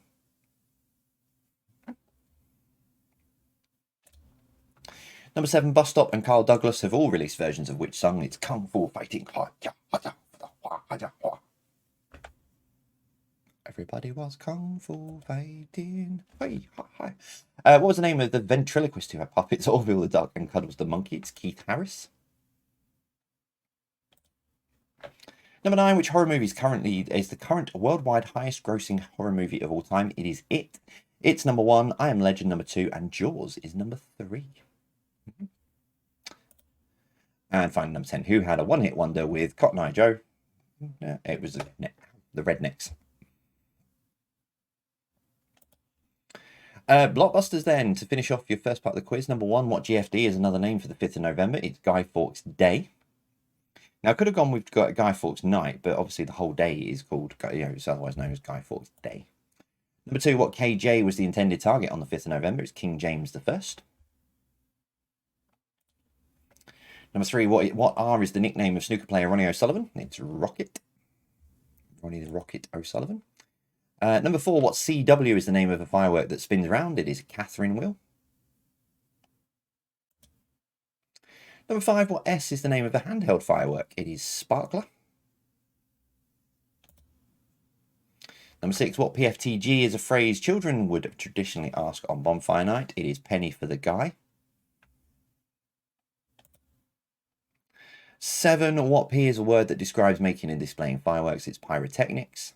Number 7, Bus Stop and Carl Douglas have all released versions of which song? It's Kung Fu Fighting. Everybody was Kung Fu Fighting. Hey, hi. What was the name of the ventriloquist who had puppets, Orville the Duck and Cuddles the Monkey? It's Keith Harris. Number 9, which horror movie is the current worldwide highest grossing horror movie of all time? It is It. It's number 1, I Am Legend number 2, and Jaws is number 3. And finally, number 10, who had a one-hit wonder with Cotton Eye Joe? It was the Rednecks. Blockbusters then, to finish off your first part of the quiz. Number 1, what GFD is another name for the 5th of November? It's Guy Fawkes Day. Now, I could have gone with Guy Fawkes Night, but obviously the whole day is called, it's otherwise known as Guy Fawkes Day. Number 2, what KJ was the intended target on the 5th of November? It's King James I. Number 3, what R is the nickname of snooker player Ronnie O'Sullivan? It's Rocket. Ronnie the Rocket O'Sullivan. Number 4, what CW is the name of a firework that spins around? It is Catherine Wheel. Number 5, what S is the name of a handheld firework? It is Sparkler. Number 6, what PFTG is a phrase children would traditionally ask on bonfire night? It is penny for the guy. 7, what P is a word that describes making and displaying fireworks? It's pyrotechnics.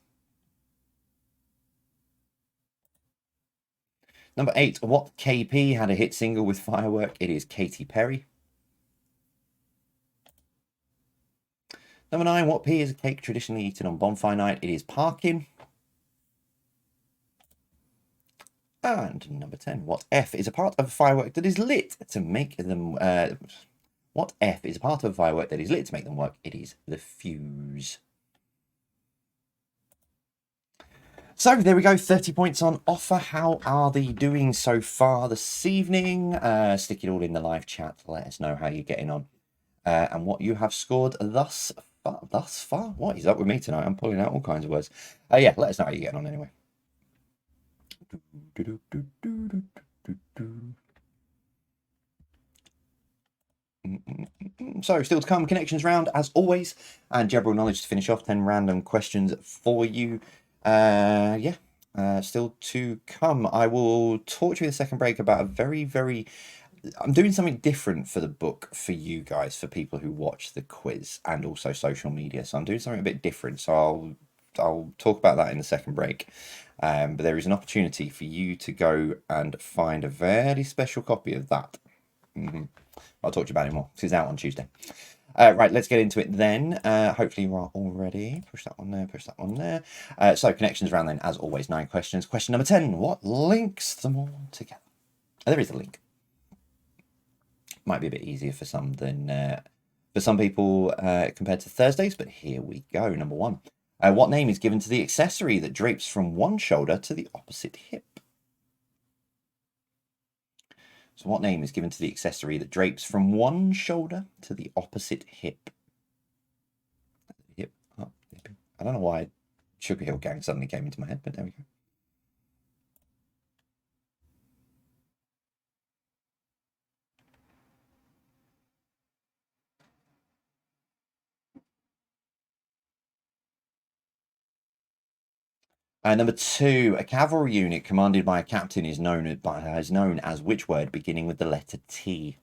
Number 8, what KP had a hit single with firework? It is Katy Perry. Number 9, what P is a cake traditionally eaten on bonfire night? It is parkin. And number 10, what F is a part of a firework that is lit to make them... what F is a part of a firework that is lit to make them work? It is the fuse. So there we go, 30 points on offer. How are they doing so far this evening? Stick it all in the live chat. Let us know how you're getting on and what you have scored thus far. What is up with me tonight? I'm pulling out all kinds of words. Yeah, let us know how you're getting on anyway. So still to come, connections round as always, and general knowledge to finish off. 10 random questions for you. Still to come. I will talk to you in the second break about a I'm doing something different for the book for you guys, for people who watch the quiz and also social media. So I'm doing something a bit different. So I'll talk about that in the second break. But there is an opportunity for you to go and find a very special copy of that. I'll talk to you about it more. It's out on Tuesday. Right, let's get into it then. Hopefully you are all ready. Push that one there, push that one there. So connections round then, as always, 9 questions. Question number 10, what links them all together? There is a link. Might be a bit easier for some than for some people compared to Thursdays, but here we go. Number 1. What name is given to the accessory that drapes from one shoulder to the opposite hip? So what name is given to the accessory that drapes from one shoulder to the opposite hip? Hip. Oh, hip. I don't know why Sugar Hill Gang suddenly came into my head, but there we go. Number two, a cavalry unit commanded by a captain is known as which word beginning with the letter T?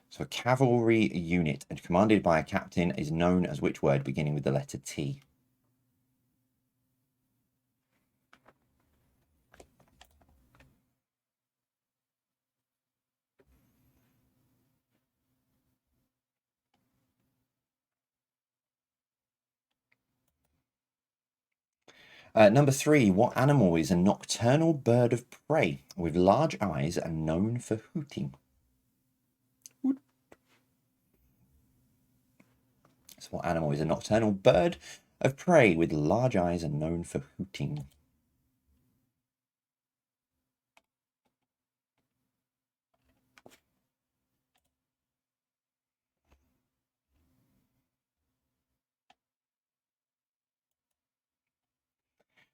So a cavalry unit and commanded by a captain is known as which word beginning with the letter T? Number three, what animal is a nocturnal bird of prey with large eyes and known for hooting? So what animal is a nocturnal bird of prey with large eyes and known for hooting?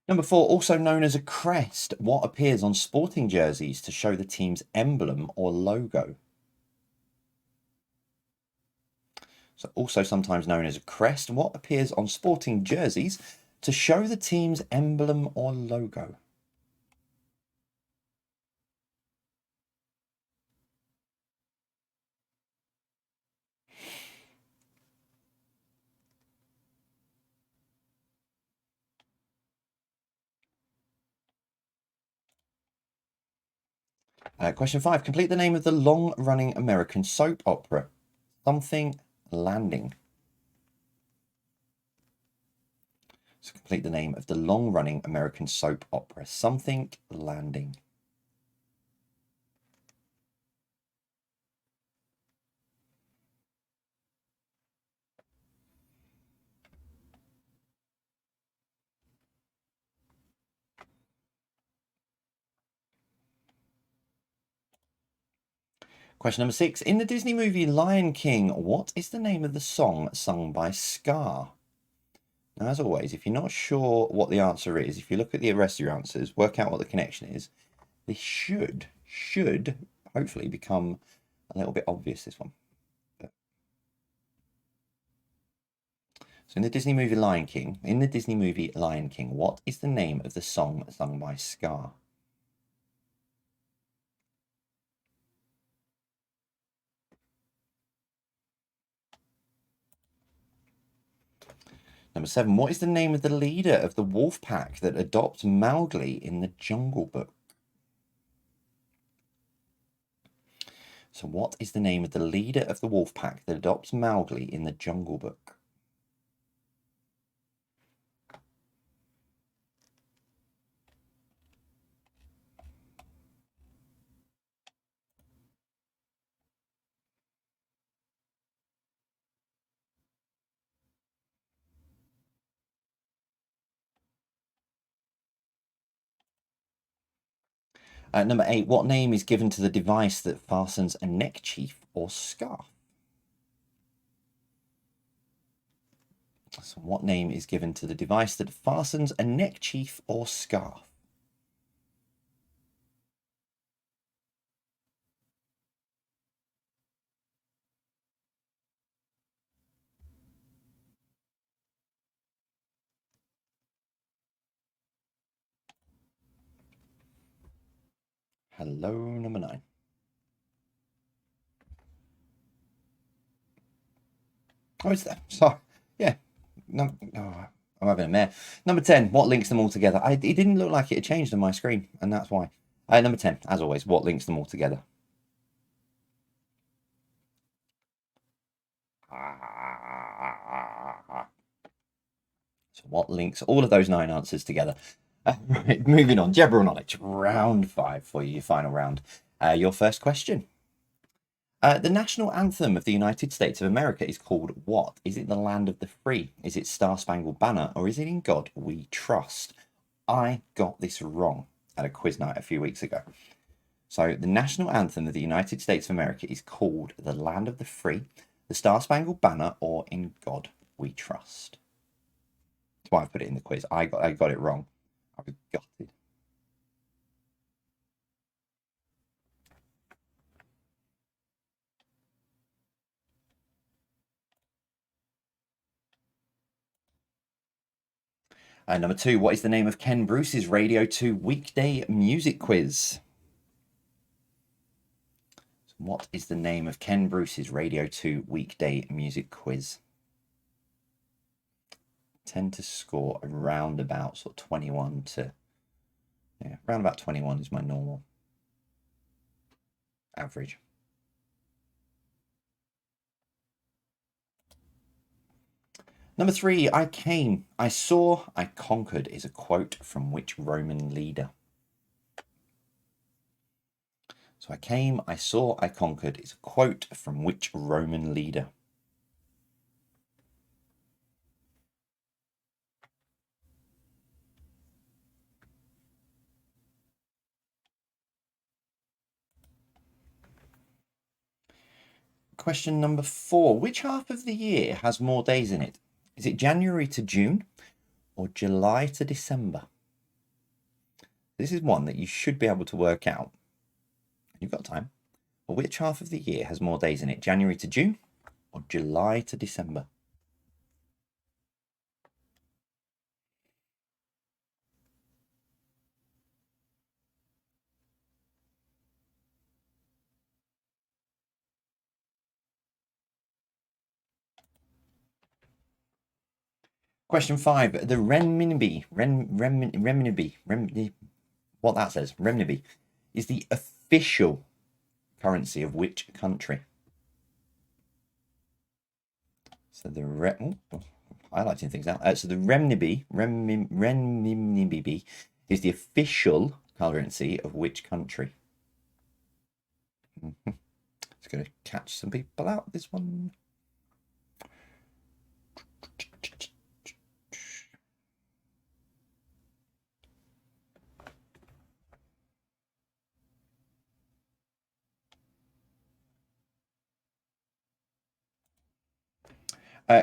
Number four, also known as a crest, what appears on sporting jerseys to show the team's emblem or logo? So also sometimes known as a crest, what appears on sporting jerseys to show the team's emblem or logo? Question five, complete the name of the long-running American soap opera, Something Landing. So complete the name of the long-running American soap opera, Something Landing. Question number six. In the Disney movie Lion King, what is the name of the song sung by Scar? Now, as always, if you're not sure what the answer is, if you look at the rest of your answers, work out what the connection is. This should hopefully become a little bit obvious, this one. So in the Disney movie Lion King, what is the name of the song sung by Scar? Number seven, what is the name of the leader of the wolf pack that adopts Mowgli in the Jungle Book? So what is the name of the leader of the wolf pack that adopts Mowgli in the Jungle Book? Number eight, what name is given to the device that fastens a neckerchief or scarf? So what name is given to the device that fastens a neckerchief or scarf? Hello, number nine. Oh, it's there. Sorry. Yeah. No, oh, I'm having a mare. Number 10, what links them all together? It didn't look like it had changed on my screen, and that's why. Number 10, as always, what links them all together? So what links all of those 9 answers together? Right, moving on. General knowledge, round 5 for you, your final round. Your first question. The national anthem of the United States of America is called what? Is it the Land of the Free? Is it Star Spangled Banner? Or is it In God We Trust? I got this wrong at a quiz night a few weeks ago. So the national anthem of the United States of America is called The Land of the Free, the Star Spangled Banner, or In God We Trust. That's why I put it in the quiz. I got it wrong. I was gutted. Number 2, what is the name of Ken Bruce's Radio 2 weekday music quiz? What is the name of Ken Bruce's Radio 2 weekday music quiz? Tend to score around about sort of 21 to, yeah, around about 21 is my normal average. Number 3, I came, I saw, I conquered is a quote from which Roman leader? So I came, I saw, I conquered is a quote from which Roman leader? Question number 4, which half of the year has more days in it? Is it January to June or July to December? This is one that you should be able to work out. You've got time. But which half of the year has more days in it? January to June or July to December? Question 5. The renminbi, what that says, renminbi, is the official currency of which country? So the highlighting things now. So the renminbi is the official currency of which country? It's going to catch some people out, this one.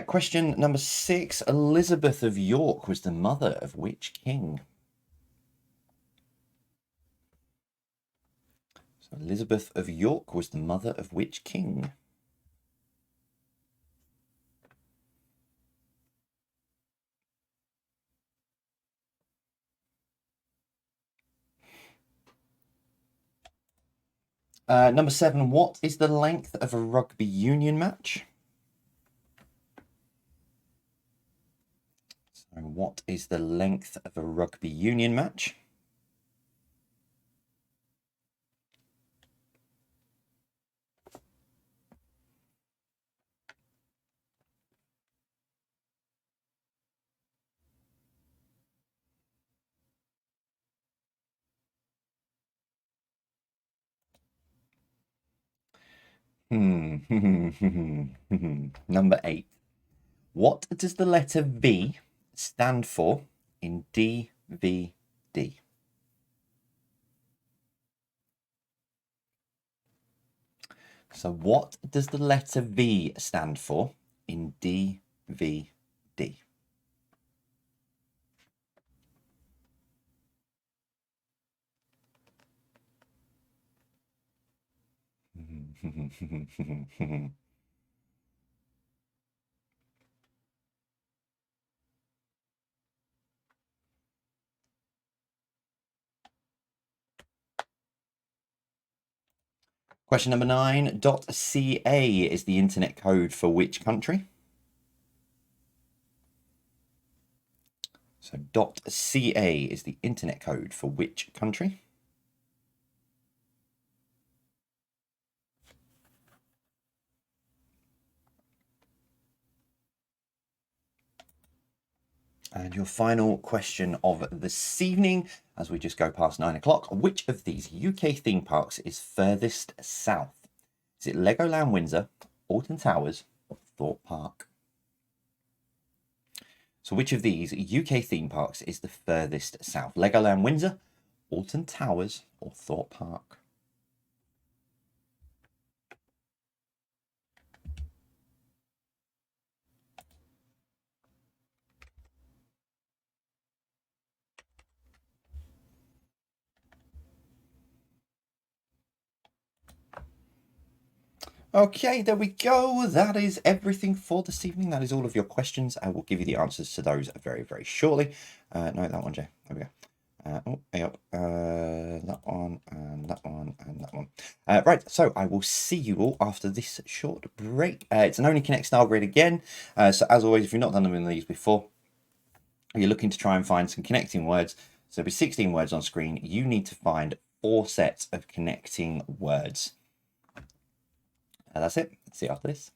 Question number 6. Elizabeth of York was the mother of which king? So Elizabeth of York was the mother of which king? Number 7. What is the length of a rugby union match? So what is the length of a rugby union match? Number 8. What does the letter V stand for in DVD? So what does the letter V stand for in DVD? Question number 9. .ca is the internet code for which country? So .ca is the internet code for which country? And your final question of this evening, as we just go past 9 o'clock, which of these UK theme parks is furthest south? Is it Legoland Windsor, Alton Towers, or Thorpe Park? So which of these UK theme parks is the furthest south? Legoland Windsor, Alton Towers, or Thorpe Park? Okay, there we go. That is everything for this evening. That is all of your questions. I will give you the answers to those very, very shortly. No, that one, Jay. There we go. That one, and that one, and that one. Right, so I will see you all after this short break. It's an Only Connect style grid again. So as always, if you've not done them in these before, you're looking to try and find some connecting words. So there'll be 16 words on screen. You need to find 4 sets of connecting words. That's it. See you after this.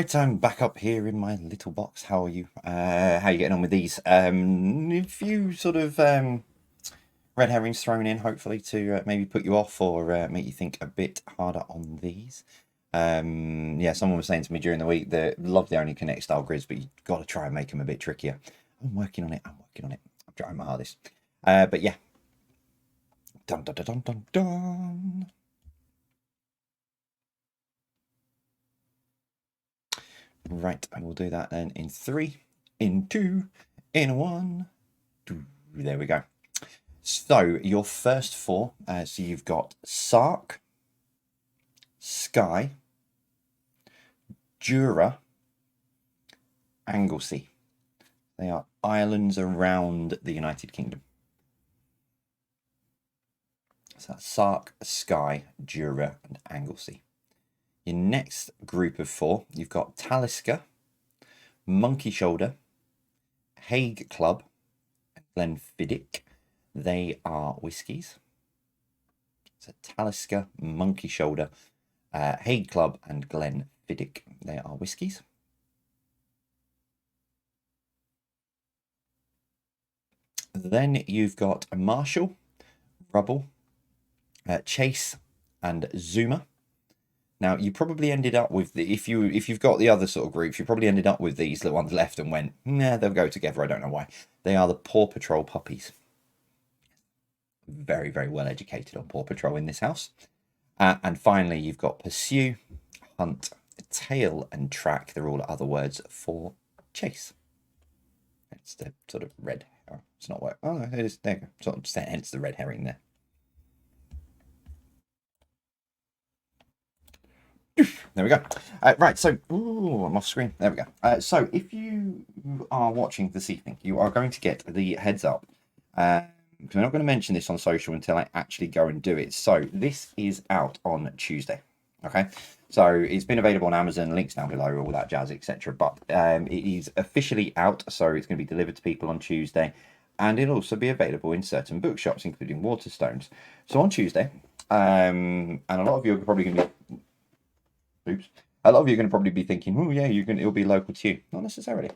Right, I'm back up here in my little box. How are you? How are you getting on with these? A few sort of red herrings thrown in, hopefully to maybe put you off or make you think a bit harder on these. Yeah, someone was saying to me during the week that love the only connect style grids, but you've got to try and make them a bit trickier. I'm working on it. I'm trying my hardest. But yeah. Dun dun dun dun dun dun. Right, and we'll do that then in 3, in 2, in 1. There we go. So your first 4, so you've got Sark, Skye, Jura, Anglesey. They are islands around the United Kingdom. So that's Sark, Skye, Jura, and Anglesey. Your next group of 4, you've got Talisker, Monkey Shoulder, Hague Club, and Glenfiddich. They are whiskies. So Talisker, Monkey Shoulder, Hague Club, and Glenfiddich. They are whiskies. Then you've got Marshall, Rubble, Chase, and Zuma. Now you probably ended up with the if you've got the other sort of groups, you probably ended up with these little ones left and went, nah, they'll go together. I don't know why. They are the Paw Patrol puppies. Very, very well educated on Paw Patrol in this house. And finally, you've got Pursue, Hunt, Tail, and Track. They're all other words for chase. It's the sort of red. Oh, it's not what. Oh, it is. There you go. Sort of, hence the red herring there. There we go. Right, so I'm off screen. There we go. So if you are watching this evening, you are going to get the heads up. Because I'm not going to mention this on social until I actually go and do it. So this is out on Tuesday. Okay, so it's been available on Amazon. Links down below, all that jazz, etc. But it is officially out, so it's going to be delivered to people on Tuesday, and it'll also be available in certain bookshops, including Waterstones. So on Tuesday, and a lot of you are probably going to be. Oops. A lot of you are going to probably be thinking, oh yeah, it'll be local to you. Not necessarily.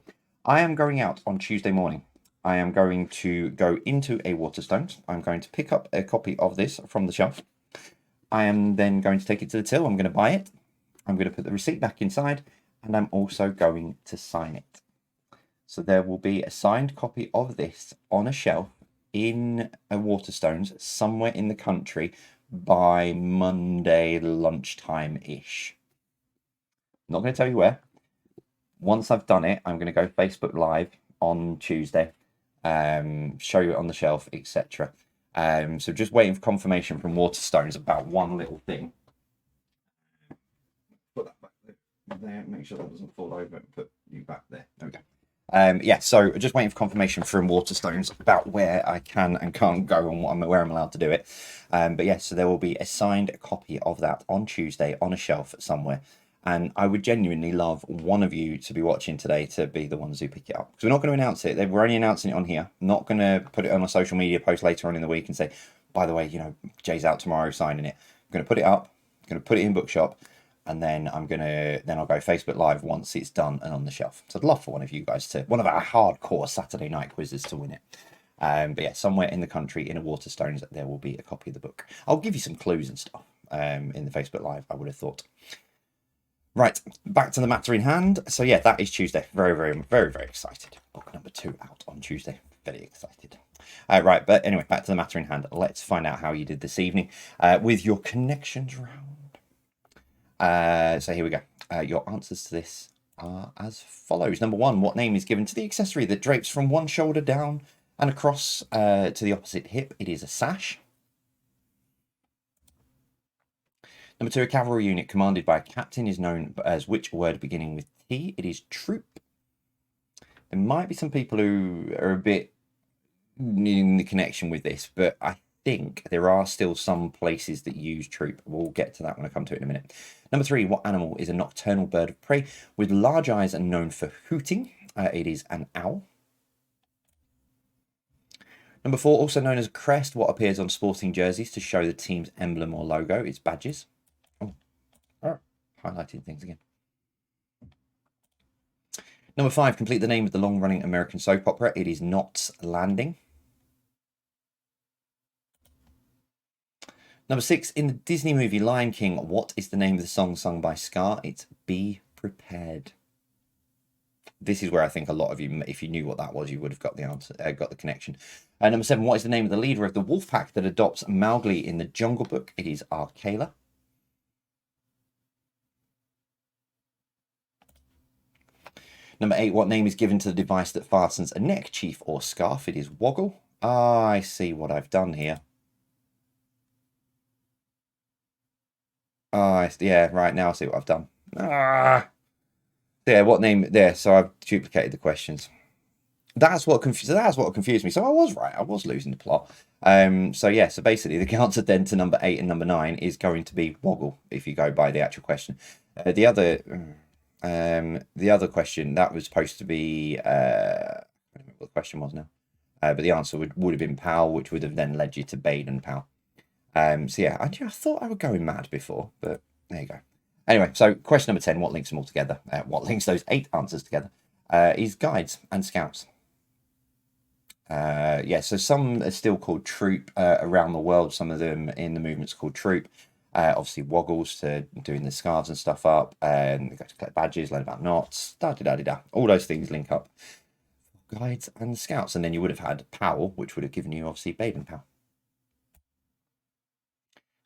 I am going out on Tuesday morning. I am going to go into a Waterstones. I'm going to pick up a copy of this from the shelf. I am then going to take it to the till. I'm going to buy it. I'm going to put the receipt back inside, and I'm also going to sign it. So there will be a signed copy of this on a shelf in a Waterstones somewhere in the country by Monday lunchtime-ish. Not going to tell you where. Once I've done it, I'm going to go Facebook Live on Tuesday, show you it on the shelf, etc. So just waiting for confirmation from Waterstones about one little thing. Put that back there. Make sure that doesn't fall over and put you back there. There we go. Yeah, so just waiting for confirmation from Waterstones about where I can and can't go and where I'm allowed to do it. But yeah, so there will be a signed copy of that on Tuesday on a shelf somewhere. And I would genuinely love one of you to be watching today to be the ones who pick it up. Because we're not going to announce it. We're only announcing it on here. Not going to put it on a social media post later on in the week and say, by the way, you know, Jay's out tomorrow signing it. I'm going to put it up. I'm going to put it in bookshop. And then I'll go Facebook Live once it's done and on the shelf. So I'd love for one of you guys to, one of our hardcore Saturday night quizzes to win it. But yeah, somewhere in the country in a Waterstones, there will be a copy of the book. I'll give you some clues and stuff in the Facebook Live, I would have thought. Right, back to the matter in hand. So yeah, that is Tuesday. Very, very, very, very excited. Book number 2 out on Tuesday. Very excited. Right, but anyway, back to the matter in hand. Let's find out how you did this evening with your connections round. So here we go. Your answers to this are as follows. Number 1, what name is given to the accessory that drapes from one shoulder down and across to the opposite hip? It is a sash. Number 2, a cavalry unit commanded by a captain is known as which word beginning with T? It is troop. There might be some people who are a bit in the connection with this, but I think there are still some places that use troop. We'll get to that when I come to it in a minute. Number 3, what animal is a nocturnal bird of prey with large eyes and known for hooting? It is an owl. Number 4, also known as a crest, what appears on sporting jerseys to show the team's emblem or logo? It's badges. Oh, highlighting things again. Number 5, complete the name of the long-running American soap opera. It is Knots Landing. Number 6, in the Disney movie Lion King, what is the name of the song sung by Scar? It's Be Prepared. This is where I think a lot of you, if you knew what that was, you would have got the answer, got the connection. Number 7, what is the name of the leader of the wolf pack that adopts Mowgli in the Jungle Book? It is Arkela. Number 8, what name is given to the device that fastens a neck, chief, or scarf? It is Woggle. Ah, I see what I've done here. Ah, yeah, right, now I see what I've done. Ah, yeah, what name there? So I've duplicated the questions. That's what confused me. So I was right. I was losing the plot. So yeah. So basically, the answer then to number 8 and number 9 is going to be Woggle if you go by the actual question. The other question that was supposed to be I don't remember what the question was now. But the answer would have been Pal, which would have then led you to Bade and Pal. So yeah, I thought I would go mad before, but there you go. Anyway, so question number 10: what links them all together? What links those 8 answers together? Is guides and scouts. Yeah, so some are still called troop around the world. Some of them in the movement's called troop. Obviously, Woggles to doing the scarves and stuff up, and they go to collect badges, learn about knots, da da da da da. All those things link up. Guides and scouts, and then you would have had Powell, which would have given you obviously Baden Powell.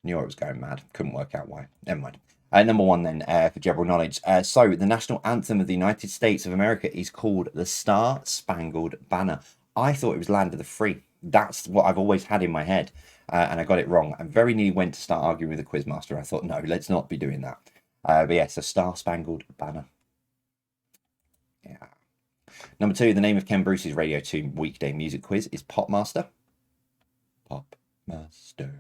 Knew I was going mad. Couldn't work out why. Never mind. Number 1 then for general knowledge. So the national anthem of the United States of America is called the Star Spangled Banner. I thought it was Land of the Free. That's what I've always had in my head, and I got it wrong. I very nearly went to start arguing with the quizmaster. I thought, no, let's not be doing that. But yeah, so Star Spangled Banner. Yeah. Number 2, the name of Ken Bruce's Radio 2 weekday music quiz is Popmaster. Popmaster.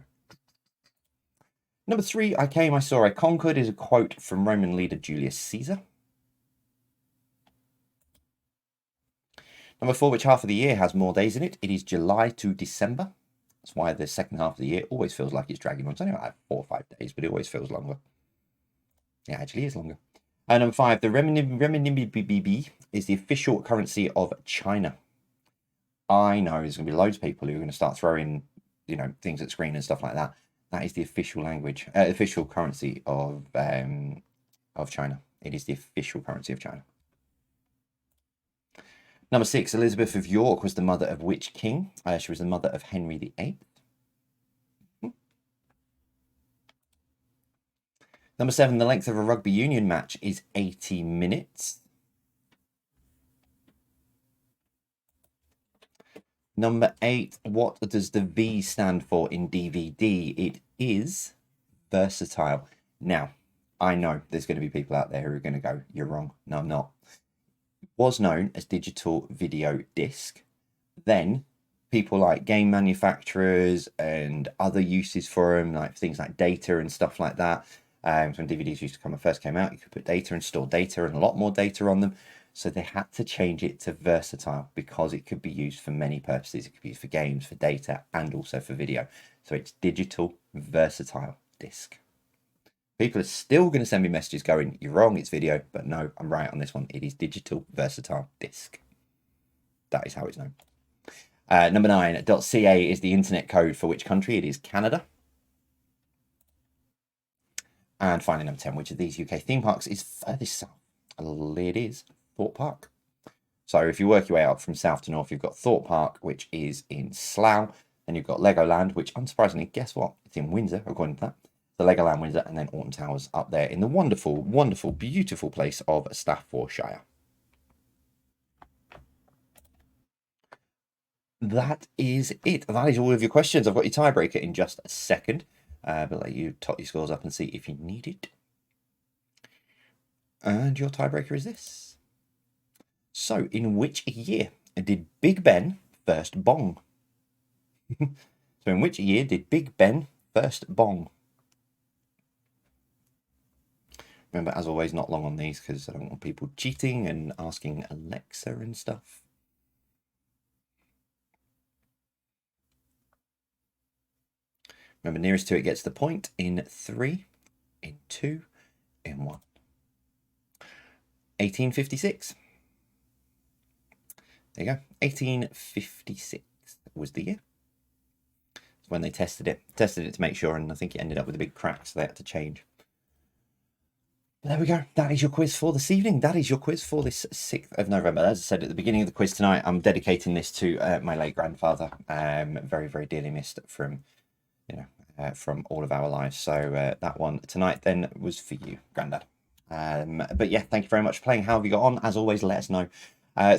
Number 3, I came, I saw, I conquered is a quote from Roman leader Julius Caesar. Number 4, which half of the year has more days in it? It is July to December. That's why the second half of the year always feels like it's dragging on. It's only like 4 or 5 days, but it always feels longer. Yeah, actually is longer. Number 5, the renminbi is the official currency of China. I know there's going to be loads of people who are going to start throwing, things at screen and stuff like that. That is the official language, official currency of China. It is the official currency of China. Number 6, Elizabeth of York was the mother of which king? She was the mother of Henry VIII. Number 7, the length of a rugby union match is 80 minutes. Number 8, what does the V stand for in DVD? It is versatile. Now, I know there's going to be people out there who are going to go, you're wrong. No, I'm not. It was known as digital video disc. Then people like game manufacturers and other uses for them, like things like data and stuff like that. When DVDs used to first came out, you could put data and store data and a lot more data on them. So they had to change it to versatile because it could be used for many purposes. It could be used for games, for data, and also for video. So it's digital versatile disc. People are still going to send me messages going, you're wrong, it's video. But no, I'm right on this one. It is digital versatile disc. That is how it's known. Number 9, .ca is the internet code for which country? It is Canada. And finally, number 10, which of these UK theme parks is furthest south? It is Thorpe Park. So if you work your way up from south to north, you've got Thorpe Park, which is in Slough. Then you've got Legoland, which unsurprisingly, guess what? It's in Windsor, according to that. The Legoland Windsor, and then Alton Towers up there in the wonderful, wonderful, beautiful place of Staffordshire. That is it. That is all of your questions. I've got your tiebreaker in just a second. But let you tot your scores up and see if you need it. And your tiebreaker is this. So, in which year did Big Ben first bong? So, in which year did Big Ben first bong? Remember, as always, not long on these because I don't want people cheating and asking Alexa and stuff. Remember, nearest to it gets the point in 3, in 2, in 1. 1856. There you go. 1856 was the year. It's when they tested it. Tested it to make sure, and I think it ended up with a big crack, so they had to change. There we go. That is your quiz for this evening. That is your quiz for this 6th of November. As I said at the beginning of the quiz tonight, I'm dedicating this to my late grandfather. Very, very dearly missed from, from all of our lives. So that one tonight then was for you, Grandad. But yeah, thank you very much for playing. How have you got on? As always, let us know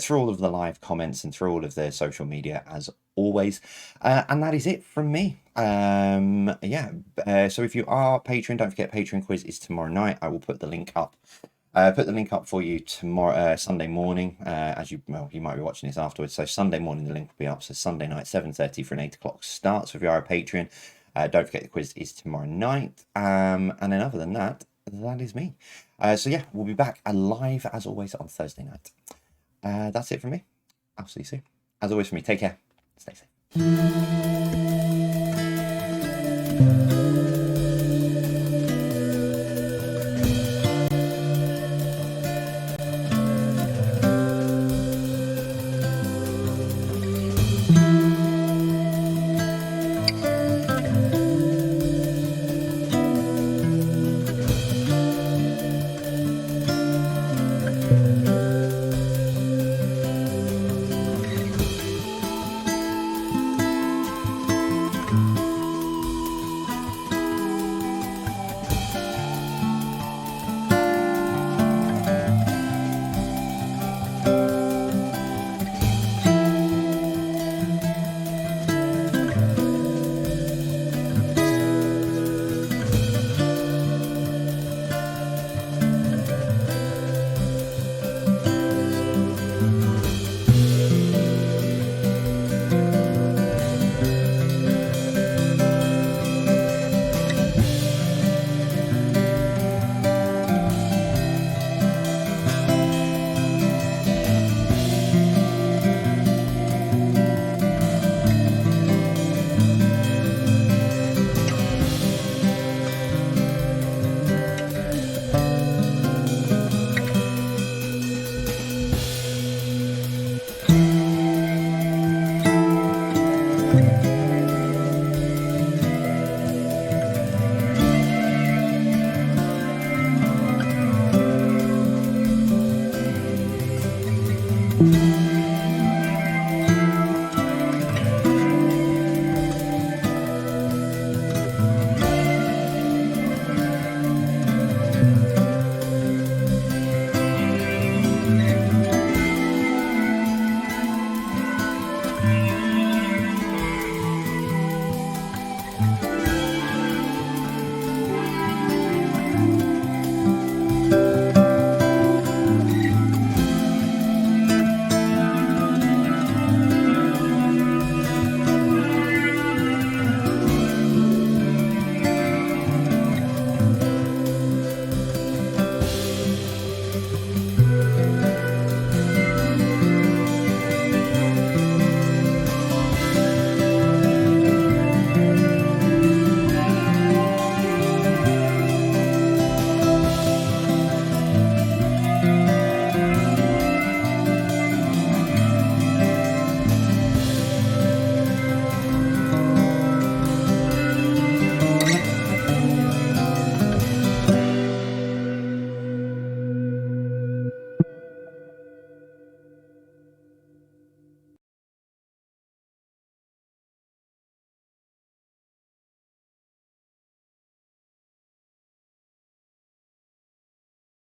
through all of the live comments and through all of the social media, as always. And that is it from me. So if you are Patreon, don't forget Patreon quiz is tomorrow night. I will put the link up. Put the link up for you tomorrow, Sunday morning. You might be watching this afterwards. So Sunday morning, the link will be up. So Sunday night, 7:30 for an 8 o'clock start. So if you are a Patreon, don't forget the quiz is tomorrow night. And then other than that, that is me. So yeah, we'll be back live as always on Thursday night. That's it from me. I'll see you soon. As always from me, take care. Stay safe.